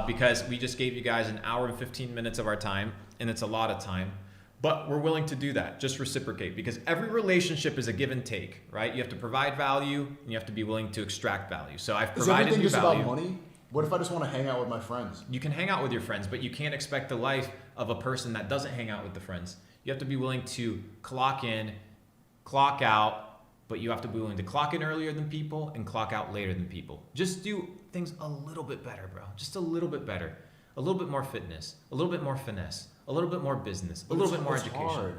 because we just gave you guys an hour and 15 minutes of our time, and it's a lot of time. But we're willing to do that. Just reciprocate, because every relationship is a give and take, right? You have to provide value, and you have to be willing to extract value. So I've provided you value. Is everything just about money? What if I just want to hang out with my friends? You can hang out with your friends, but you can't expect the life of a person that doesn't hang out with the friends. You have to be willing to clock in, clock out, but you have to be willing to clock in earlier than people and clock out later than people. Just do things a little bit better, bro. Just a little bit better. A little bit more fitness, a little bit more finesse, a little bit more business, a little bit more education. Hard.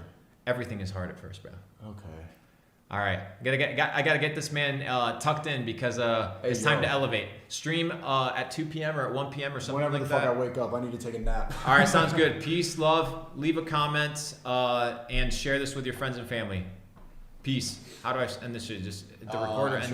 Everything is hard at first, bro. Okay. All right, I gotta get this man tucked in because it's time to elevate. Stream at 2 p.m. or at 1 p.m. or something Whenever like the fuck that. I wake up, I need to take a nap. All right, sounds good. Peace, love. Leave a comment and share this with your friends and family. Peace. How do I end this shit? Just the recorder ends.